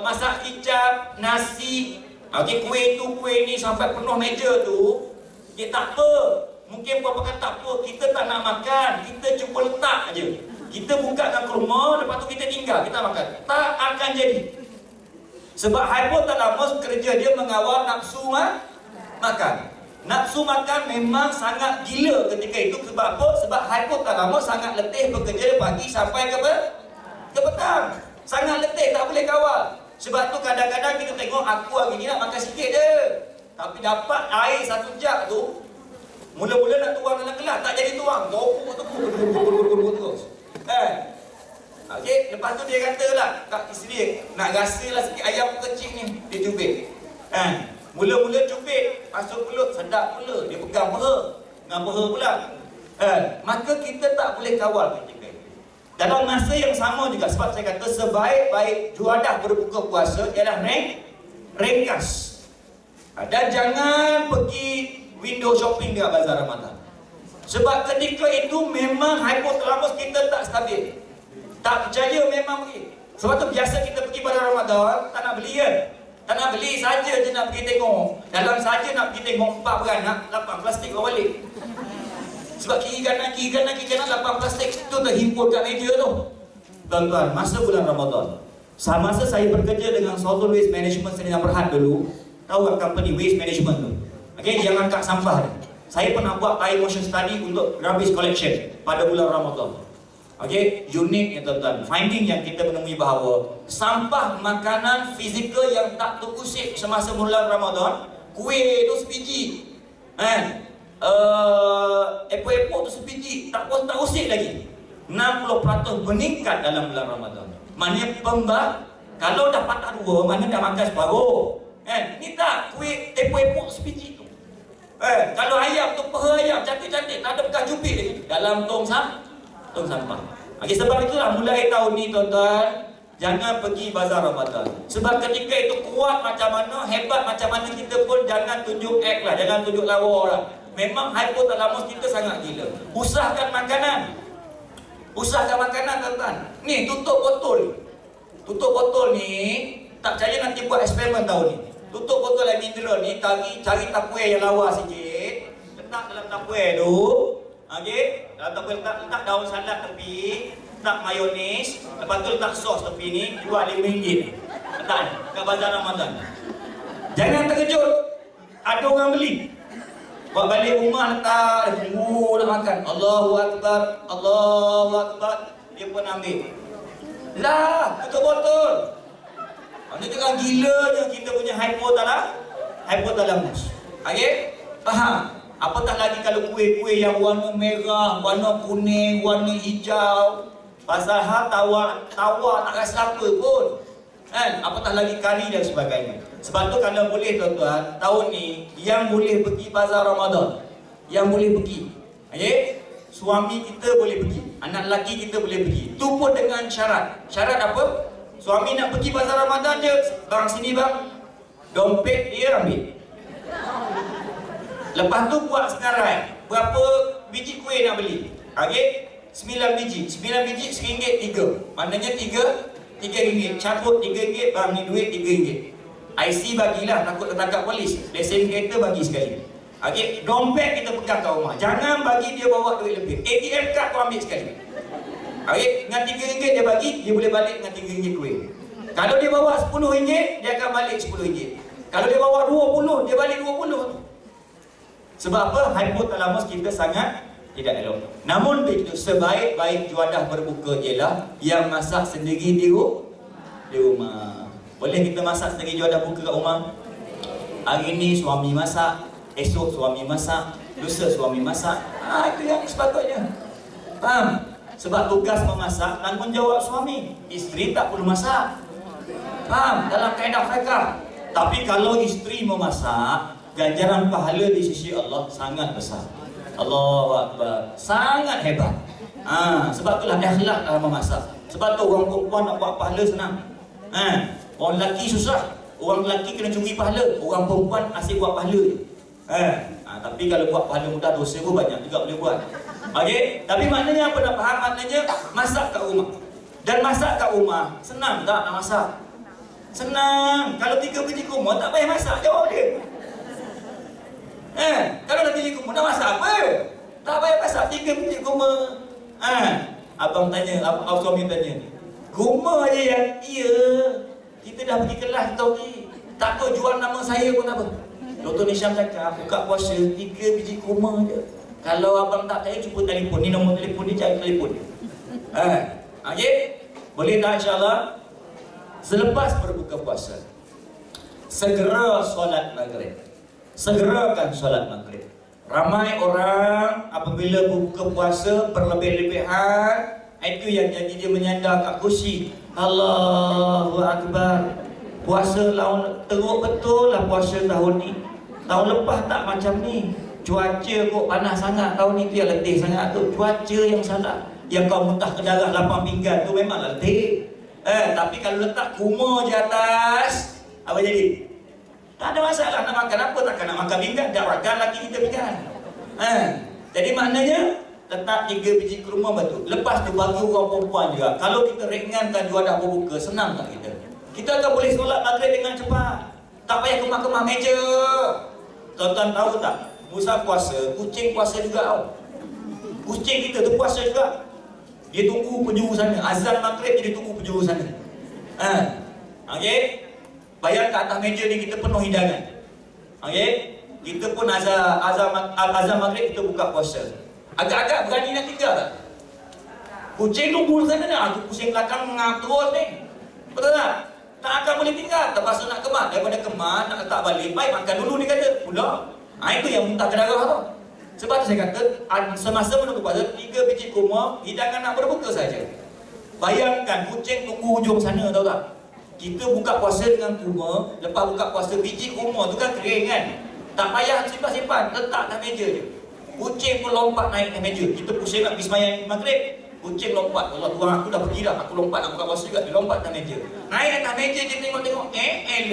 masak kicap, nasi. Okey, kuih ni sampai penuh meja tu, dia tak apa. Mungkin buat kata tak apa, kita tak nak makan, kita cuba letak aja. Kita bukakan kurma, lepas tu kita tinggal, kita makan. Tak akan jadi. Sebab hypothalamus kerja dia mengawal nafsu makan. Nafsu makan memang sangat gila ketika itu. Sebab apa? Sebab hypothalamus sangat letih bekerja pagi sampai ke petang. Sangat letih, tak boleh kawal. Sebab tu kadang-kadang kita tengok aku hari ni nak makan sikit je, tapi dapat air 1 jug tu, mula-mula nak tuang dalam gelas, tak jadi tuang, gurur terus. Okey, lepas tu dia kata lah kat isteri, nak rasalah sikit ayam kecil ni, dia cubit. Mula-mula cubit, masuk mulut, sedap pula, dia pegang peha, dengan peha pula. Maka kita tak boleh kawal ketika itu. Dalam masa yang sama juga, sebab saya kata sebaik-baik juadah berbuka puasa ialah ringkas. Dan jangan pergi window shopping dekat bazar Ramadan. Sebab ketika itu memang hypothalamus kita tak stabil. Tak percaya memang pergi. Sebab tu biasa kita pergi pada Ramadan, tak nak beli kan? Tak nak beli saja je nak pergi tengok. Dalam saja nak pergi tengok 4 beranak, 8 plastik bawa balik. Sebab kiri kanan 8 plastik tu terhimpun kat meja tu. Tuan-tuan, masa bulan Ramadan, masa saya bekerja dengan Southern Waste Management Sdn Bhd dulu, tahu tak company waste management tu? Okey, yang angkat sampah. Saya pernah buat live motion study untuk rubbish collection pada bulan Ramadan. Okey, unik ya tuan-tuan. Finding yang kita menemui bahawa sampah makanan fizikal yang tak terusik semasa bulan Ramadan, kuih tu sebiji, epok-epok tu sebiji, tak usik lagi. 60% meningkat dalam bulan Ramadan. Maknanya kalau dah patah 2, mana dah makan separuh. Ni tak, kuih epok-epok sebiji tu. Kalau ayam tu, peha ayam cantik-cantik, tak ada bekas jubit lagi dalam tong sampah. Okey, sebab itulah mulai tahun ni tuan-tuan, jangan pergi bazar Ramadan. Sebab ketika itu kuat macam mana, hebat macam mana, kita pun jangan tunjuk act lah, jangan tunjuk lawa lah. Memang hypothalamus kita sangat gila. Usahakan makanan tuan-tuan. Ni tutup botol ni, tak percaya nanti buat eksperimen tahun ni. Tutup botol air mineral ni, cari tapuer yang lawa sikit, letak dalam tapuer tu. Okey, dalam tapuer letak daun salad tepi, letak mayonis, lepas tu letak sos tepi ni, jual RM5. Letak kat bazar Ramadan. Jangan terkejut, ada orang beli. Buat balik rumah letak, dah makan. Allahu Akbar, dia pun ambil. Lah, tutup botol. Ini jangan gilanya kita punya hypothalamus. Okey? Faham? Apatah lagi kalau kuih-kuih yang warna merah, warna kuning, warna hijau. Pasal tawa tak rasa apa pun. Apatah lagi kari dan sebagainya. Sebab tu kalau boleh tuan-tuan, tahun ni yang boleh pergi bazar Ramadan, yang boleh pergi. Okey? Suami kita boleh pergi. anak lelaki kita boleh pergi. Tu pun dengan syarat. Syarat apa? Suami nak pergi pasar Ramadan je, bang sini bang, dompet dia ambil. Lepas tu buat senarai, berapa biji kuih nak beli? Okey, 9 biji RM1 3. Maknanya 3 ringgit. Cabut RM3, bang ni duit RM3. IC bagilah, takut tertangkap polis. Lesen kereta bagi sekali. Okey, dompet kita pegang kat rumah. Jangan bagi dia bawa duit lebih. ATM card tu ambil sekali. Okey, dengan RM3 dia bagi, dia boleh balik dengan RM3 kuih. Kalau dia bawa RM10, dia akan balik RM10. Kalau dia bawa 20, dia balik 20. Sebab apa? Hypothalamus kita sangat tidak elok. Namun begitu, sebaik-baik juadah berbuka ialah yang masak sendiri di rumah. Boleh kita masak sendiri juadah buka kat rumah? Hari ni suami masak, esok suami masak, lusa suami masak. Itu yang sepatutnya. Faham? Sebab tugas memasak tanggungjawab suami. Isteri tak perlu masak. Faham? Dalam kaedah fiqh. Tapi kalau isteri memasak, ganjaran pahala di sisi Allah sangat besar. Allahu Akbar. Sangat hebat. Sebab itulah ikhlas dalam memasak. Sebab tu orang perempuan nak buat pahala senang. Orang lelaki susah. Orang lelaki kena curi pahala. Orang perempuan asyik buat pahala. Tapi kalau buat pahala mudah, dosa pun banyak juga boleh buat. Okey, tapi maknanya apa nak faham? Maknanya masak kat rumah. Dan masak kat rumah senang tak nak masak? Senang. Kalau 3 biji kurma tak payah masak, jawab dia. Kalau dah 3 kurma nak masak apa? Tak payah masak 3 biji kurma. Abang tanya, abang suami tanya, kurma aja yang iya. Kita dah pergi kelas tau ni. Tak apa jual nama saya pun tak apa. Dr. Nisham cakap buka puasa 3 biji kurma je. Kalau abang tak percaya, cuba telefon. Ni nombor telefon ni, cari telefon dia. Okey? Boleh tak insyaAllah? Selepas berbuka puasa, segera solat maghrib. Segerakan solat maghrib. Ramai orang apabila berbuka puasa berlebih-lebihan, itu yang jadi dia menyandar kat kursi. Allahu Akbar. Puasa lawan teruk betul lah puasa tahun ni. Tahun lepas tak macam ni. Cuaca kok panas sangat tahun ni, tu yang letih sangat tu. Cuaca yang salah. Yang kau muntah ke darah lapang pinggan tu memang letih. Tapi kalau letak kurma je atas, apa jadi? Tak ada masalah nak makan apa, takkan nak makan pinggan. Tak makan lagi kita pinggan. Jadi maknanya letak 3 biji kurma betul. Lepas tu bagi orang perempuan juga. Kalau kita ringankan juadah berbuka, senang tak kita? Kita akan boleh solat maghrib dengan cepat. Tak payah kemah-kemah meja. Tuan-tuan tahu tak? Musa puasa, kucing puasa juga tau. Kucing kita tu puasa juga. Dia tunggu penjuru sana. Azan maghrib dia tunggu penjuru sana. Okey. Bayar kat atas meja ni kita penuh hidangan. Okey. Kita pun azan maghrib kita buka puasa. Agak-agak berani nak tinggal tak? Kucing tunggu sana dah. Kucing belakang ngap terus ni. Betul tak? Tak akan boleh tinggal. Terpaksa nak kemas. Daripada kemas nak letak balik, baik makan dulu dia kata. Pula. Itu yang muntah ke darah tu. Sebab tu saya kata, semasa menunggu puasa 3 biji kurma, hidangan nak berbuka saja. Bayangkan kucing tunggu hujung sana, tahu tak? Kita buka puasa dengan kurma, lepas buka puasa biji kurma tu kan kering kan? Tak payah simpan-simpan, letak atas meja je. Kucing pun lompat naik atas meja. Kita pusing nak pergi sembahyang maghrib, kucing lompat. Allah Tuhan, aku dah pergi dah, aku lompat nak buka puasa juga, dia lompat atas meja. Naik atas meja dia tengok-tengok,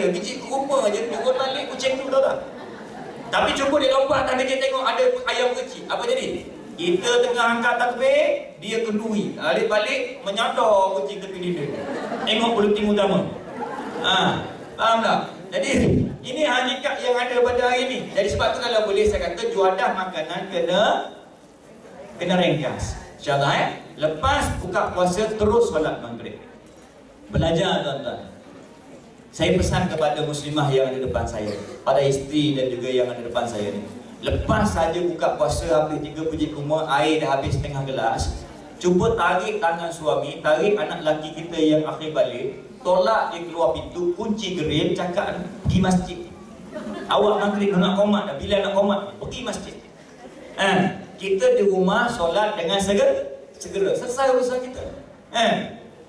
biji kurma je, turun balik kucing tu, tahu tak? Tapi cuba dia lompat atas meja tengok ada ayam kecil. Apa jadi? Kita tengah angkat takbir, dia kenduri. Balik menyodor kucing ke dinding. Tengok bulletin utama. Faham tak? Jadi ini hakikat yang ada pada hari ini. Jadi sebab tu kalau boleh saya kata juadah makanan kena ringkas. InsyaAllah lepas buka puasa terus solat maghrib. Belajar tuan-tuan. Saya pesan kepada muslimah yang ada depan saya, pada isteri dan juga yang ada depan saya ni. Lepas saja buka puasa habis 3 biji kurma, air dah habis setengah gelas, cuba tarik tangan suami, tarik anak lelaki kita yang akhir balik, tolak dia keluar pintu, kunci geril, cakap pergi masjid. Awak maghrib nak qomat dah, bila nak qomat pergi masjid. Kita di rumah solat dengan segera, selesai urusan kita.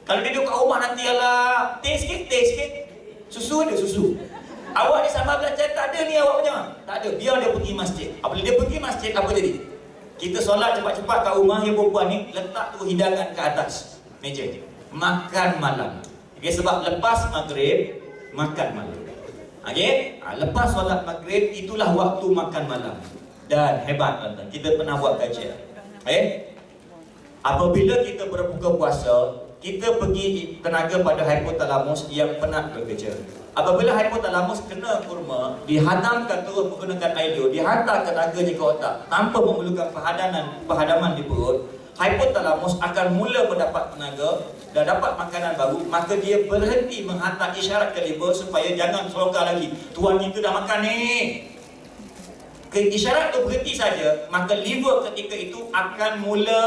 Kalau dia duduk kat rumah nanti ala teh sikit. Susu ada susu. Awak ni sama belajar tak ada ni awak macam mana? Tak ada. Biar dia pergi masjid. Apabila dia pergi masjid apa jadi? Kita solat cepat-cepat kat rumah yang perempuan ni, letak tu hidangan ke atas meja. Makan malam. Okay, sebab lepas maghrib, makan malam. Okay, lepas solat maghrib, itulah waktu makan malam. Dan hebat tuan-tuan, kita pernah buat kajian. Okay, apabila kita berbuka puasa, kita pergi tenaga pada hipotalamus yang penat bekerja. Apabila hipotalamus kena kurma, dihadamkan terus menggunakan air liur, dihantar tenaganya ke otak tanpa memerlukan pahadaman di perut, hipotalamus akan mula mendapat tenaga dan dapat makanan baru, maka dia berhenti menghantar isyarat ke liver supaya jangan selonggar lagi. Tuan kita dah makan ni. Isyarat tu berhenti saja, maka liver ketika itu akan mula,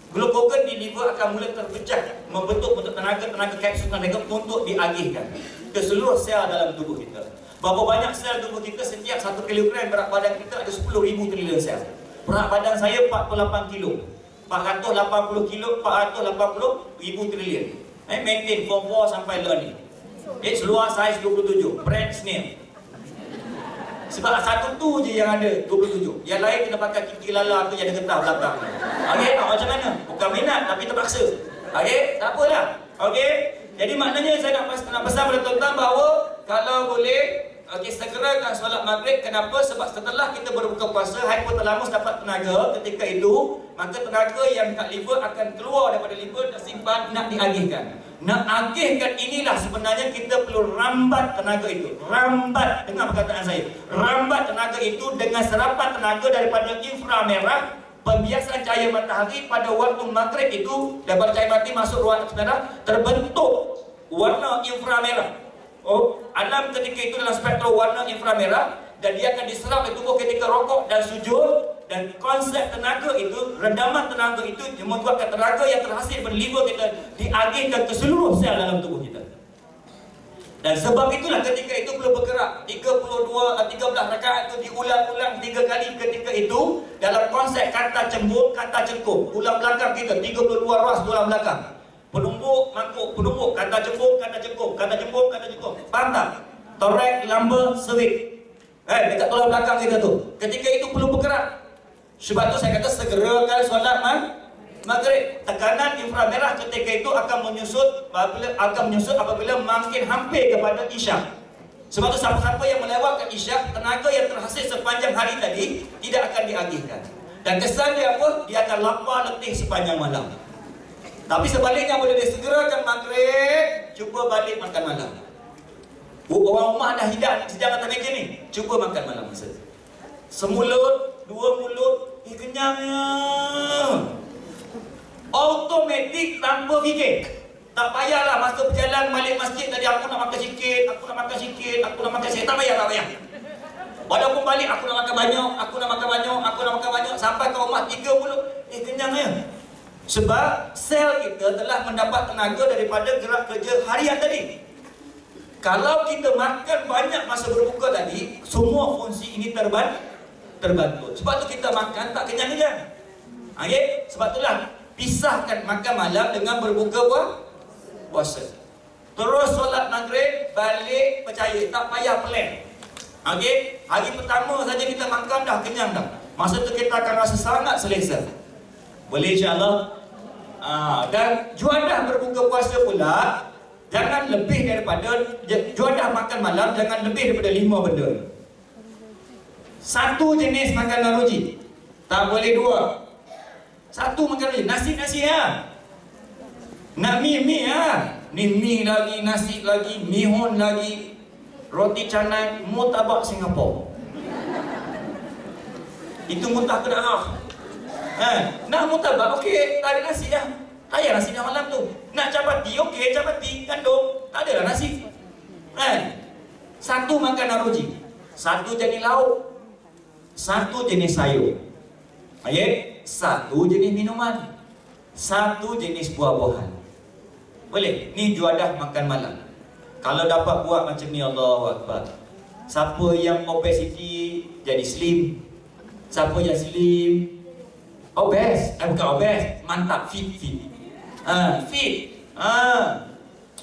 glukogen di liver akan mula terpecah, membentuk tenaga kapsul tenaga untuk diagihkan ke seluruh sel dalam tubuh kita. Berapa banyak sel tubuh kita? Setiap 1 kilogram berat badan kita ada 10,000 trilion sel. Berat badan saya 48 kilo, 480 kilo, 480,000 trilion. Maintain form 4 sampai learning. Seluar saiz 27, brand snail. Sebab satu tu je yang ada 27. Yang lain kena pakai kiki lala tu yang ada getah belakang. Okey, macam mana? Bukan minat tapi terpaksa. Okey, tak apalah. Okey. Jadi maknanya saya nak pesan pada tuan-tuan bahawa kalau boleh segerakan solat maghrib. Kenapa? Sebab setelah kita berbuka puasa, hipotalamus dapat tenaga ketika itu, maka tenaga yang kat liver akan keluar daripada liver dan simpan nak diagihkan. Nak agihkan inilah sebenarnya kita perlu rambat tenaga itu. Rambat, dengar perkataan saya. Rambat tenaga itu dengan serapan tenaga daripada inframerah. Pembiasan cahaya matahari pada waktu maghrib itu, daripada cahaya matahari masuk ruang merah, terbentuk warna inframerah. Alam ketika itu dalam spektrum warna inframerah, dan dia akan diserap oleh tubuh ketika rokok dan sujud. Dan konsep tenaga itu, rendaman tenaga itu membuatkan tenaga yang terhasil pada liver kita diagihkan ke seluruh sel dalam tubuh kita. Dan sebab itulah ketika itu perlu bergerak 13 rakaat itu diulang-ulang 3 kali ketika itu dalam konsep kata cembung, kata cengkung. Tulang belakang kita 32 ruas tulang belakang. Penumbuk, mangkuk, penumbuk, kata cembung, kata cengkung, kata cembung, kata cengkung. Faham tak? Torek, lumbar, cervix. Dekat tulang belakang kita tu. Ketika itu perlu bergerak. Sebab tu saya kata segerakan solat maghrib. Tekanan inframerah ketika itu akan menyusut apabila makin hampir kepada isyak. Sebab tu siapa-siapa yang melewatkan isyak, tenaga yang terhasil sepanjang hari tadi tidak akan diagihkan. Dan kesan dia apa? Dia akan lapar letih sepanjang malam. Tapi sebaliknya boleh disegerakan maghrib, cuba balik makan malam. Orang rumah dah hidang sejam atas meja ni, cuba makan malam masa. Semulut, 2 mulut, kenyangnya. Automatik tanpa fikir. Tak payahlah masa berjalan balik masjid tadi aku nak makan sikit, aku nak makan sikit. Tak payah. Walaupun balik aku nak makan banyak, sampai ke rumah 3 mulut, kenyangnya. Sebab sel kita telah mendapat tenaga daripada gerak kerja harian tadi. Kalau kita makan banyak masa berbuka tadi, semua fungsi ini terbantu. Sebab tu kita makan tak kenyang-kenyang. Okay? Sebab itulah pisahkan makan malam dengan berbuka puasa. Terus solat maghrib, balik percaya, tak payah plan. Okay? Hari pertama saja kita makan dah kenyang dah. Masa tu kita akan rasa sangat selesa. Boleh insya-Allah. Dan juadah berbuka puasa pula jangan lebih daripada, juadah makan malam jangan lebih daripada 5 benda. 1 jenis makanan roji, tak boleh 2. 1 makan roji, nasi ya. Nak mi ya. Ni mi lagi, nasi lagi, mihun lagi, roti canai, murtabak Singapura. Itu muntah ke darah. Nak murtabak, okey, tak ada nasi ya. Tak payah nasi dah malam tu. Nak capati, okey, capati, gandum, tak ada lah nasi. 1 makanan roji, 1 jenis lauk, 1 jenis sayur. 1 jenis minuman, 1 jenis buah-buahan. Boleh? Ni juadah makan malam. Kalau dapat buat macam ni, Allahu Akbar. Siapa yang obesity jadi slim. Siapa yang slim obes, bukan obes, mantap, fit. Fit.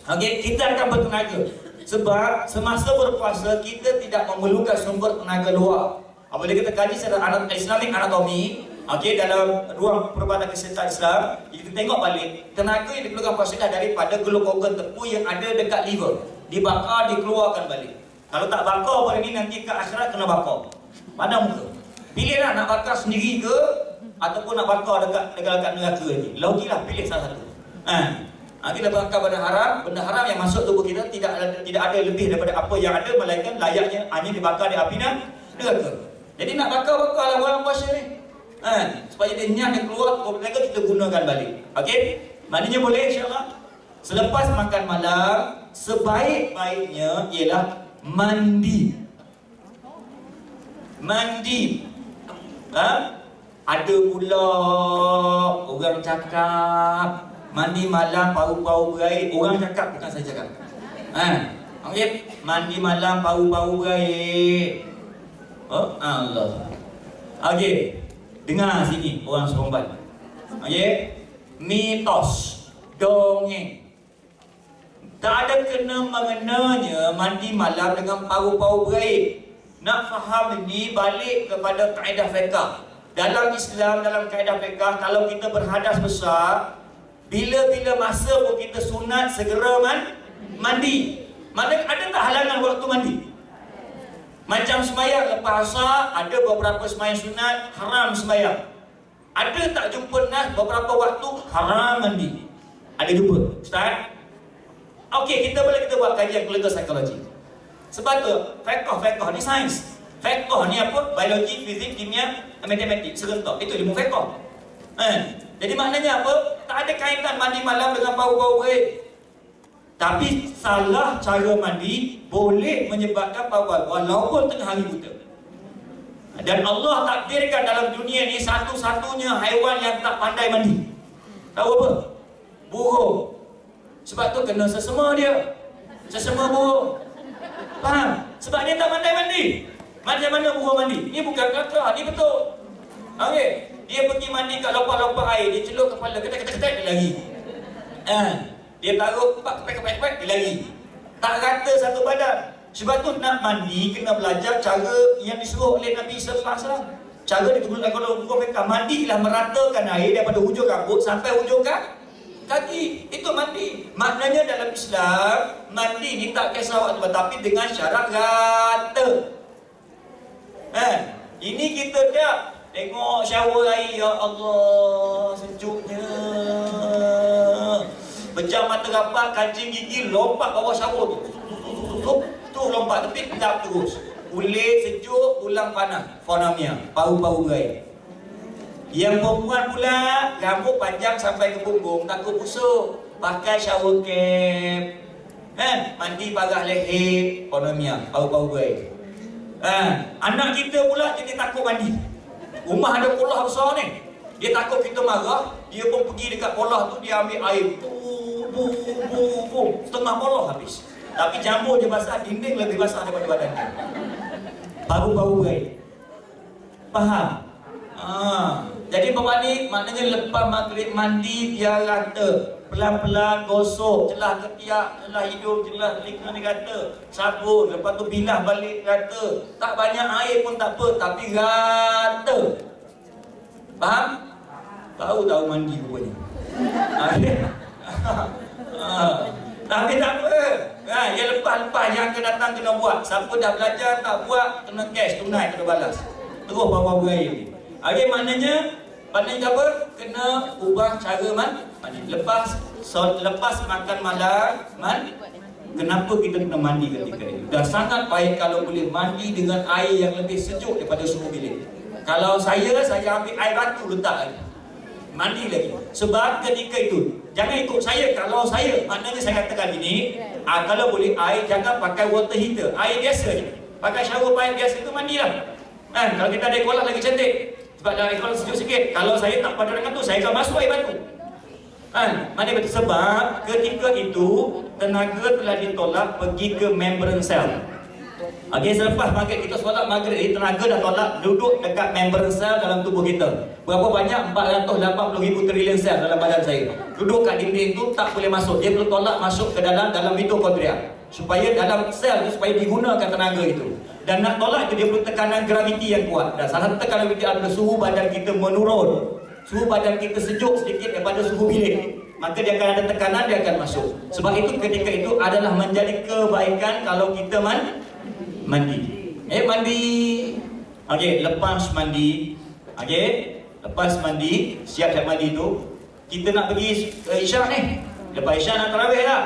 Okey, kita akan bertenaga. Sebab semasa berpuasa kita tidak memerlukan sumber tenaga luar. Apabila kita kaji secara Islamic anatomy, okey, dalam ruang perubatan kesihatan Islam, kita tengok balik tenaga yang dikeluarkan puasa daripada glukogen tepu yang ada dekat liver, dibakar, dikeluarkan balik. Kalau tak bakar pada ni, nanti ke akhirat kena bakar. Pandang muka. Pilihlah nak bakar sendiri ke ataupun nak bakar dekat neraka ni. Logilah, pilih salah satu. Kita bakar benda haram yang masuk tubuh kita tidak ada lebih daripada apa yang ada, melainkan layaknya hanya dibakar di api neraka. Jadi nak bakar-bakarlah bulan puasa ni. Supaya dia nyat dia keluar, kita gunakan balik. Okey? Maknanya boleh insya-Allah. Selepas makan malam, sebaik-baiknya ialah mandi. Ada pula orang cakap mandi malam paru-paru berair. Orang cakap, bukan saya cakap. Okey, mandi malam paru-paru berair. Oh Allah. Okey, dengar sini orang Seremban. Okey, mitos, dongeng. Tak ada kena-mengenanya mandi malam dengan paru-paru berair. Nak faham ini, balik kepada kaedah fiqh. Dalam Islam, dalam kaedah fiqh, kalau kita berhadas besar, bila-bila masa pun kita sunat segera mandi. Maknanya ada tak halangan waktu mandi? Macam sembahyang lepas asar, ada beberapa sembahyang sunat haram sembahyang. Ada tak jumpa nas beberapa waktu haram mandi? Ada jumpa? Ustaz? Okey, kita buat kajian clinical psychology. Sebab tu, fiqh ni sains. Fiqh ni apa? Biologi, fizik, kimia, matematik, serentak. Itu ilmu fiqh. Jadi maknanya apa? Tak ada kaitan mandi malam dengan paru-paru berair. Tapi salah cara mandi boleh menyebabkan paru-paru walaupun tengah hari buta. Dan Allah takdirkan dalam dunia ni satu-satunya haiwan yang tak pandai mandi. Tahu apa? Burung. Sebab tu kena sesama dia. Sesama burung. Faham? Sebab dia tak pandai mandi. Macam mana burung mandi? Ni bukan kelakar, ni betul. Okey, dia pergi mandi kat lompat-lompat air, dia celup kepala, ketek-ketek dia lari. Dia taruh kepek-kepek dia lari. Tak rata satu badan. Sebab tu nak mandi kena belajar cara yang disuruh oleh Nabi sallallahu alaihi wasallam. Cara digunakan kalau hukum fiqh, mandilah meratakan air daripada hujung rambut sampai hujung kaki. Itu mandi. Maknanya dalam Islam, mandi ni tak kisah waktu, tapi dengan syarat rata. Ini kita tak tengok shower air, ya Allah, sejuknya. Pejam mata rapat, kancing gigi, lompat bawah shower tu. Tu lompat, tapi pendap terus. Kulit sejuk, tulang panas, fonamia, paru-paru berair. Yang perempuan pula, rambut panjang sampai ke punggung, takut busuk, pakai shower cap. Mandi parah leher, fonamia, paru-paru berair. Anak kita pula jadi takut mandi. Rumah ada polah besar ni, dia takut kita marah, dia pun pergi dekat polah tu, dia ambil air, setengah polah habis. Tapi jambul dia basah, dinding lebih basah daripada badan dia. Paru-paru berair. Faham? Jadi bapak ni maknanya lepas maghrib mandi dia rata, pelan-pelan gosok, celah ketiak, celah hidung, celah telinga ni rata, sabun, lepas tu bilah balik rata. Tak banyak air pun tak apa, tapi rata. Faham? Tahu mandi rupanya. Tapi tak apa. Yang lepas-lepas yang akan datang kena buat. Siapa dah belajar tak buat, kena cash, tunai, kena balas. Terus bawa berair ni. Okey, maknanya apa? Kena ubah cara mandi. Lepas makan malam, kenapa kita kena mandi ketika itu? Dan sangat baik kalau boleh mandi dengan air yang lebih sejuk daripada suhu bilik. Kalau saya ambil air batu letak lagi. Mandi lagi. Sebab ketika itu, jangan ikut saya. Kalau saya, maknanya saya katakan ini, kalau boleh air, jangan pakai water heater. Air biasa je. Pakai shower pipe biasa tu mandilah. Kalau kita ada kolam lagi cantik. Sebab dalam kolam sejuk sikit. Kalau saya tak pada dengan tu, saya akan masuk air batu. Mana betul? Sebab ketika itu, tenaga telah ditolak pergi ke membran sel. Okey, selepas maghrib kita solat maghrib, tenaga dah tolak duduk dekat membran sel dalam tubuh kita. Berapa banyak? 480,000 trilion sel dalam badan saya. Duduk kat dinding tu tak boleh masuk. Dia perlu tolak masuk ke dalam mitokondria. Supaya dalam sel tu supaya digunakan tenaga itu. Dan nak tolak itu dia perlu tekanan graviti yang kuat. Dan salah satu tekanan graviti adalah suhu badan kita menurun. Suhu badan kita sejuk sedikit daripada suhu bilik. Maka dia akan ada tekanan, dia akan masuk. Sebab itu ketika itu adalah menjadi kebaikan kalau kita mandi. Mandi. Okey, lepas mandi. Okey, lepas mandi, siap mandi tu, kita nak pergi Isyak ni. Lepas Isyak nak tarawih lah.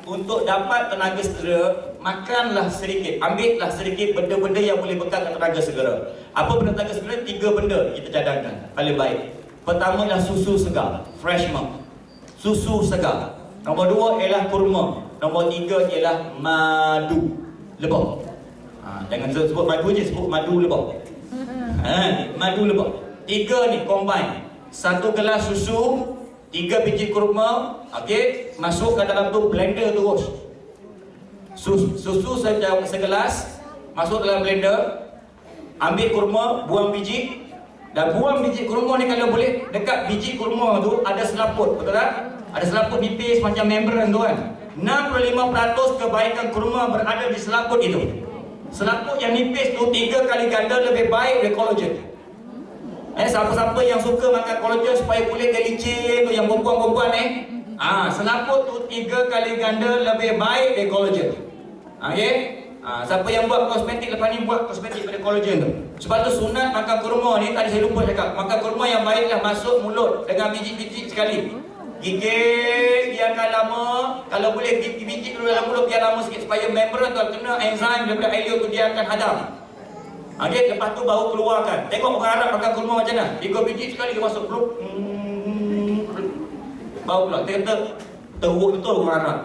Untuk dapat tenaga segera, makanlah sedikit, ambillah sedikit benda-benda yang boleh bekalkan tenaga segera. Apa benda tenaga segera? 3 benda kita cadangkan paling baik. Pertama ialah susu segar, fresh milk. Susu segar. Nombor 2 ialah kurma. Nombor 3 ialah madu lebah. Jangan sebut madu je, sebut madu lebah. Madu lebah. 3 ni combine. 1 gelas susu, 3 biji kurma, okey, masuk ke dalam tu blender terus. Susu segelas masuk dalam blender. Ambil kurma, buang biji. Dan buang biji kurma ni kalau boleh dekat biji kurma tu ada selaput, betul tak? Ada selaput nipis macam membran tu kan. 65% kebaikan kurma berada di selaput itu. Selaput yang nipis tu 3 kali ganda lebih baik dari collagen. Siapa-siapa yang suka makan collagen supaya kulit dia licin tu, yang perempuan-perempuan selaput tu 3 kali ganda lebih baik dari collagen. Okey? Siapa yang buat kosmetik lepas ni, buat kosmetik pada collagen tu. Sebab tu sunat makan kurma ni, tadi saya lupa cakap. Makan kurma yang baiklah masuk mulut dengan biji-biji sekali. Gigit, biarkan lama. Kalau boleh biji dulu dalam mulut biar lama sikit supaya membran tu kena enzim daripada air tu dia akan hadam. Okey, lepas tu baru keluarkan. Tengok orang Arab makan kurma macam mana. 3 biji sekali dia masuk peluk. Baru keluar. Dia kata teruk betul orang Arab.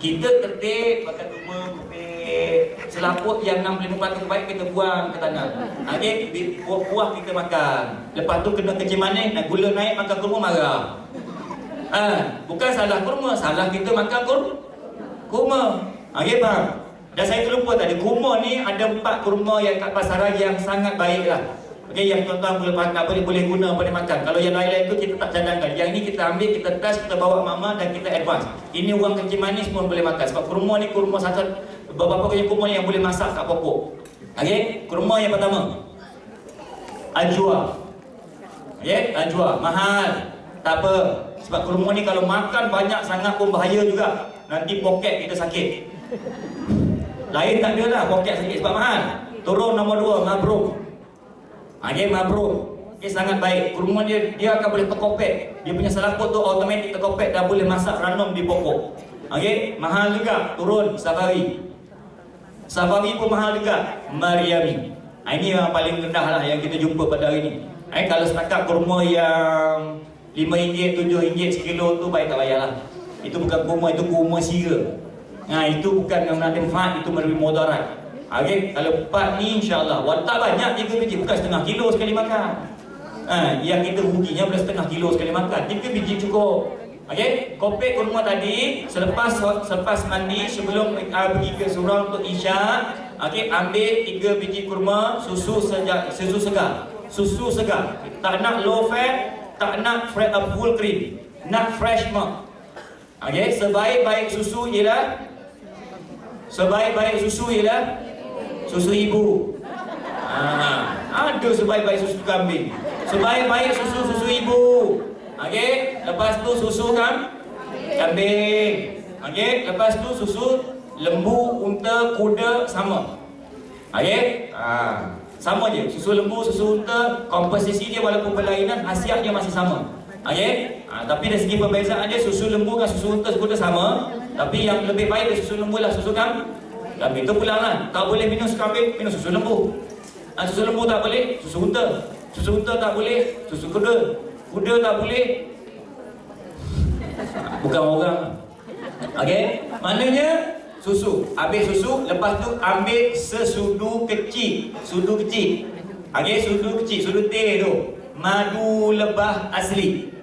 Kita tertib makan kurma, kupik. Selaput yang 65% baik kita buang ke tanah. Okey, buah kita makan. Lepas tu kena kecil manis, nak gula naik makan kurma marah. Bukan salah kurma, salah kita makan kurma. Okey, faham? Dan saya terlupa tadi, kurma ni ada 4 kurma yang kat pasaran yang sangat baik lah. Okey, yang tuan-tuan boleh makan, boleh guna, boleh makan. Kalau yang lain-lain tu kita tak cadangkan. Yang ni kita ambil, kita test, kita bawa mama dan kita advance. Ini orang kencing manis pun boleh makan. Sebab kurma ni kurma satu, beberapa jenis kurma yang boleh masak kat pokok. Okey, kurma yang pertama ajwa. Okey, ajwa mahal. Tak apa. Sebab kurma ni kalau makan banyak sangat pun bahaya juga. Nanti poket kita sakit. Lain tak ada lah, poket sakit sebab mahal. Turun nombor 2, mabruk. Okey, mabruk. Okey, sangat baik. Kurma dia akan boleh terkopek. Dia punya selaput tu automatik terkopek dan boleh masak ranum di pokok. Okey, mahal juga. Turun, safari. Safari pun mahal juga. Mariami. Ini yang paling rendah lah yang kita jumpa pada hari ni. Kalau setakat kurma yang RM5, RM7 sekilo tu baik tak payahlah. Itu bukan kurma, itu kurma sira. Itu bukan yang menandakan manfaat, itu lebih mudarat. Okey, kalau 4 ni insya-Allah. Tak banyak 3 biji, bukan setengah kilo sekali makan. Yang kita ruginya boleh setengah kilo sekali makan. 3 biji cukup. Okey, kopek kurma tadi selepas mandi sebelum pergi ke surau untuk Isyak. Okey, ambil 3 biji kurma, susu segar. Susu segar. Tak nak low fat, tak nak full cream, nak fresh milk. Okey, sebaik-baik susu ialah susu ibu. Ada sebaik-baik susu kambing. Sebaik-baik susu ibu. Okey, lepas tu susu kambing. Okey, lepas tu susu lembu, unta, kuda sama. Okey? Sama je. Susu lembu, susu unta, komposisi dia walaupun berlainan, khasiat dia masih sama. Okey? Tapi dari segi perbezaan dia, susu lembu dengan susu unta kuda sama. Tapi yang lebih baik dari susu lembu lah susu kambing. Itu pulang lah. Tak boleh minum susu kambing, minum susu lembu. Susu lembu tak boleh, susu unta. Susu unta tak boleh, susu kuda. Kuda tak boleh. Bukan orang. Okey? Maknanya susu. Habis susu, lepas tu ambil sesudu kecil. Sudu kecil. Okey, sudu kecil, sudu teh tu. Madu lebah asli.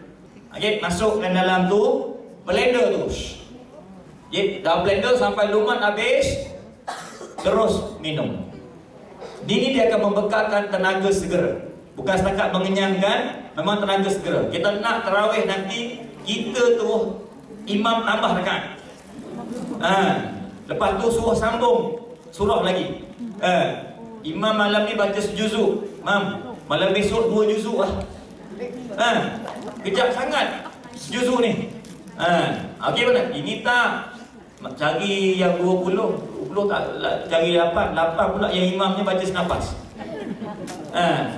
Okey, masukkan dalam tu, blender tu. Dah blender sampai lumat habis, terus minum. Ini dia akan membekalkan tenaga segera. Bukan setakat mengenyangkan, memang tenaga segera. Kita nak tarawih nanti, kita terus imam tambah dekat. Lepas tu suruh sambung surah lagi. Imam malam ni baca sejuzuk. Mam, malam besok 2 juzuk lah. Kejap sangat sejuzuk ni. Okey mana? Ini tak. Cari yang 20 tak, cari 8 pula yang imamnya baca senapas.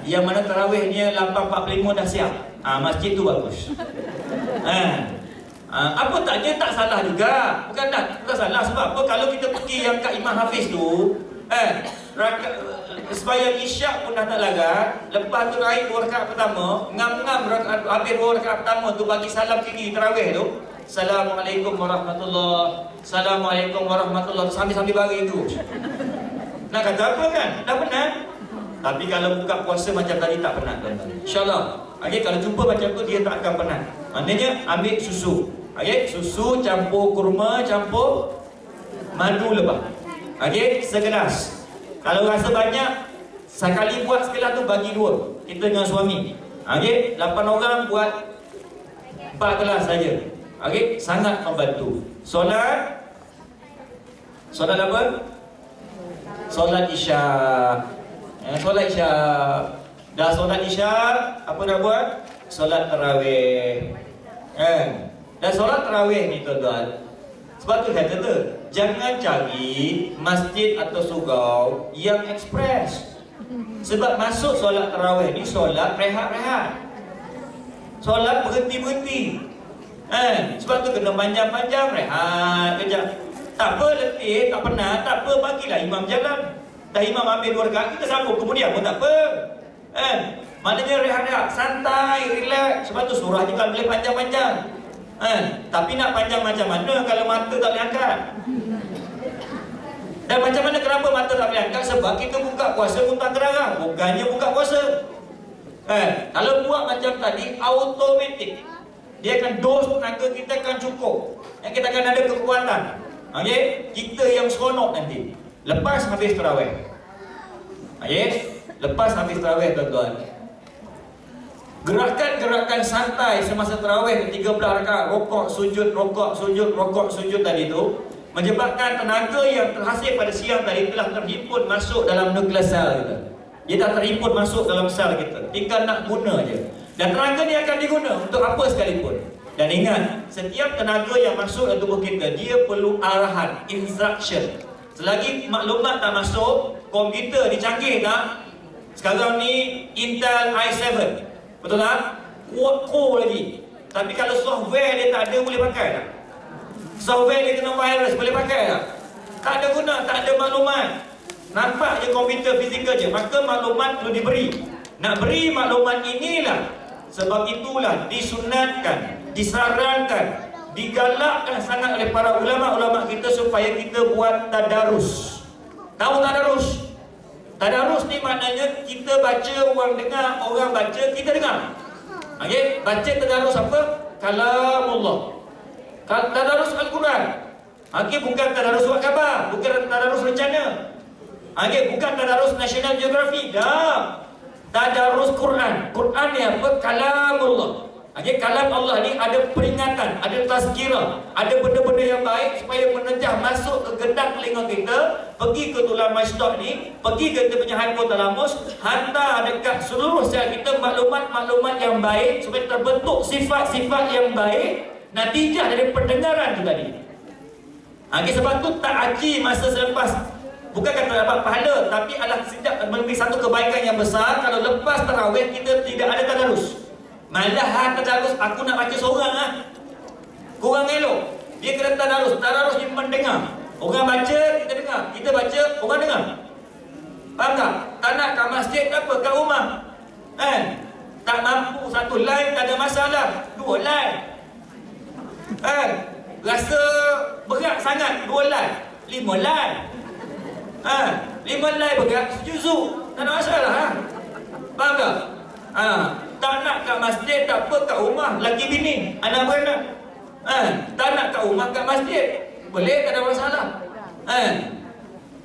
Yang mana tarawihnya 8.45 dah siap. Masjid tu bagus. Apa tak, dia tak salah juga. Bukan tak salah. Sebab apa? Kalau kita pergi yang kat Imam Hafiz tu, sembahyang isyak pun dah tak larat. Lepas tu naik 2 rakaat pertama, ngam-ngam habis 2 rakaat pertama tu bagi salam tinggi tarawih tu. Assalamualaikum warahmatullahi. Assalamualaikum warahmatullahi. Sambil-sambil bagi tu. Nak kata apa kan? Dah penat. Tapi kalau buka puasa macam tadi tak penat, tuan-tuan. InsyaAllah. Okay, kalau jumpa macam tu dia tak akan penat. Maknanya ambil susu. Okay, susu campur kurma, campur madu lebah. Okay, segelas. Kalau rasa banyak, sekali buat segelas tu bagi 2. Kita dengan suami. Okay, 8 orang buat 4 gelas saja. Okay, sangat membantu. Solat apa? Solat isyak. Solat isyak. Dah solat isyak, apa nak buat? Solat tarawih. Dan solat tarawih ni tuan-tuan, sebab tu kata tu, jangan cari masjid atau surau yang ekspres. Sebab masuk solat tarawih ni solat rehat-rehat, solat berhenti-berhenti. Sebab tu kena panjang-panjang, rehat kejap. Tak apa, letih, tak penat, tak apa, bagilah imam jalan. Dah imam ambil 2 rakaat, kita sambung kemudian pun tak apa. Maknanya rehat-rehat, santai, relax. Sebab tu surah ni kan boleh panjang-panjang. Tapi nak panjang macam mana kalau mata tak boleh angkat? Dan macam mana, kenapa mata tak boleh angkat? Sebab kita buka puasa muntah kerara, bukannya buka puasa. Kalau buat macam tadi, automatik dia akan dos tenaga kita akan cukup. Kita akan ada kekuatan. Okay? Kita yang seronok nanti lepas habis tarawih. Okay? Lepas habis tarawih tuan-tuan, gerakan-gerakan santai semasa tarawih 13 rakaat, rokok, sujud, rokok, sujud, rokok, sujud tadi tu menyebabkan tenaga yang terhasil pada siang tadi telah terhimpun masuk dalam nukleus sel kita. Dia dah terhimpun masuk dalam sel kita. Tinggal nak guna je. Dan tenaga ni akan diguna untuk apa sekalipun. Dan ingat, setiap tenaga yang masuk dalam tubuh kita, dia perlu arahan, instruction. Selagi maklumat tak masuk, komputer dicanggih tak? Sekarang ni Intel i7, betul tak? Quad-core lagi. Tapi kalau software dia tak ada, boleh pakai tak? Software dia kena virus, boleh pakai tak? Tak ada guna, tak ada maklumat. Nampak je komputer fizikal je. Maka maklumat perlu diberi. Nak beri maklumat inilah, sebab itulah disunatkan, disarankan, digalakkan sangat oleh para ulama-ulama kita supaya kita buat tadarus. Tahu tadarus? Tadarus ni maknanya kita baca, orang dengar, orang baca, kita dengar. Okey, baca tadarus apa? Kalamullah. Tadarus Al-Quran. Okey, bukan tadarus buat khabar, bukan tadarus rencana. Okey, bukan tadarus National Geographic. Dah. Tadarus Quran. Quran ni apa? Kalamullah. Okey, kalam Allah ni ada peringatan, ada tazkirah, ada benda-benda yang baik supaya menejah masuk ke gendang telinga kita, pergi ke tulang mastoid ni, pergi ke kita punya hypothalamus, hantar dekat seluruh sel kita maklumat-maklumat yang baik supaya terbentuk sifat-sifat yang baik, natijah dari pendengaran tu tadi. Okey, sebab tu tak aci masa selepas. Bukan kata dapat pahala, tapi adalah sejak memberi satu kebaikan yang besar kalau lepas tarawih kita tidak ada tadarus. Malahan tadarus, aku nak baca seorang lah, kurang elok. Dia kena tadarus. Tadarus ni mendengar. Orang baca, kita dengar. Kita baca, orang dengar. Faham tak? Tak nak kat masjid, apa? Kat rumah. Tak mampu satu line, tak ada masalah. 2 line. Rasa berat sangat, 2 line. 5 line. 5 line berat, sejuzuk. Tak ada masalah. Faham tak? Tak nak kat masjid, tak apa, kat rumah, laki bini, anak beranak. Tak nak kat rumah, kat masjid, boleh, tak ada masalah.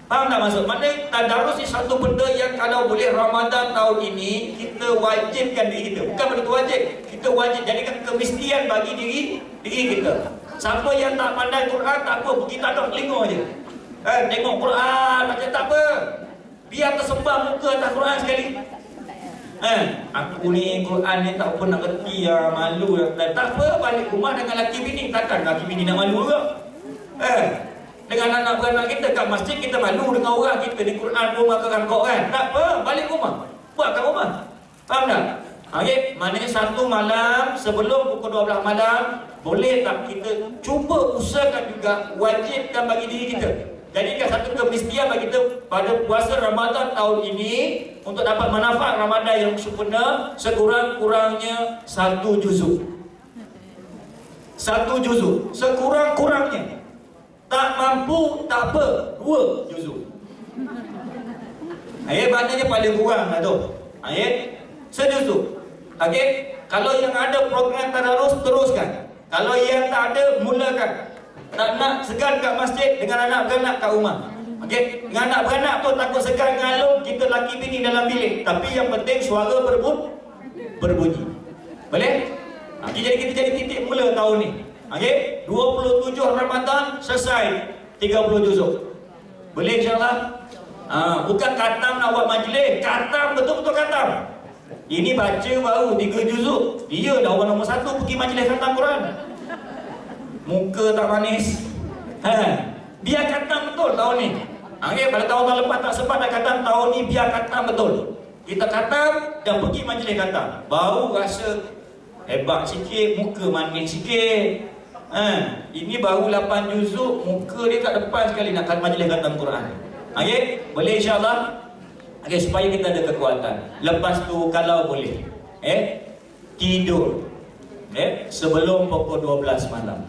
Faham tak maksud? Maknanya tadarus ni satu benda yang kalau boleh Ramadan tahun ini kita wajibkan diri kita. Bukan benda tu wajib, kita wajib jadikan kemestian bagi diri kita. Siapa yang tak pandai Quran, tak apa, pergi tadak telinga je. Tengok Quran macam tak apa. Biar tersebar muka atas Quran sekali. Aku ni Quran ni tak pernah kerti ya, malu ya. Tak apa, balik rumah dengan laki bini. Takkan laki bini nak malu ke? Dengan anak beranak kita kat masjid, kita malu dengan orang kita di Quran rumah ke rangkok kan? Tak apa, balik rumah. Buat kat rumah. Faham tak? Okay, maknanya satu malam sebelum pukul 12 malam, boleh tak kita cuba usahakan juga wajibkan bagi diri kita. Jadikan satu kemestian bagi kita pada puasa Ramadan tahun ini untuk dapat manfaat Ramadan yang sempurna, sekurang-kurangnya 1 juzuk. 1 juzuk, sekurang-kurangnya. Tak mampu, tak apa, 2 juzuk. Maknanya paling kurang lah tu. Sejuzuk. Kalau yang ada program tadarus, teruskan. Kalau yang tak ada, mulakan. Tak nak segan kat masjid dengan anak beranak kat rumah. Dengan anak beranak tu takut segan ngalung, kita laki bini dalam bilik. Tapi yang penting suara berbunyi. Boleh? Jadi kita jadi titik mula tahun ni. 27 Ramadan selesai 30 juzuk. Boleh insyaAllah? Bukan katam nak buat majlis, katam betul-betul katam. Ini baca baru 3 juzuk. Dia dah orang nombor 1 pergi majlis khatam Quran. Muka tak manis. Biar khatam betul tahun ni. Pada tahun lepas tak sempat dah khatam, tahun ni biar khatam betul. Kita khatam dan pergi majlis khatam. Baru rasa hebat sikit, muka manis sikit. Ini baru 8 juzuk, muka dia kat depan sekali nak majlis khatam Quran. Boleh insyaAllah? Supaya kita ada kekuatan. Lepas tu kalau boleh tidur sebelum pukul 12 malam.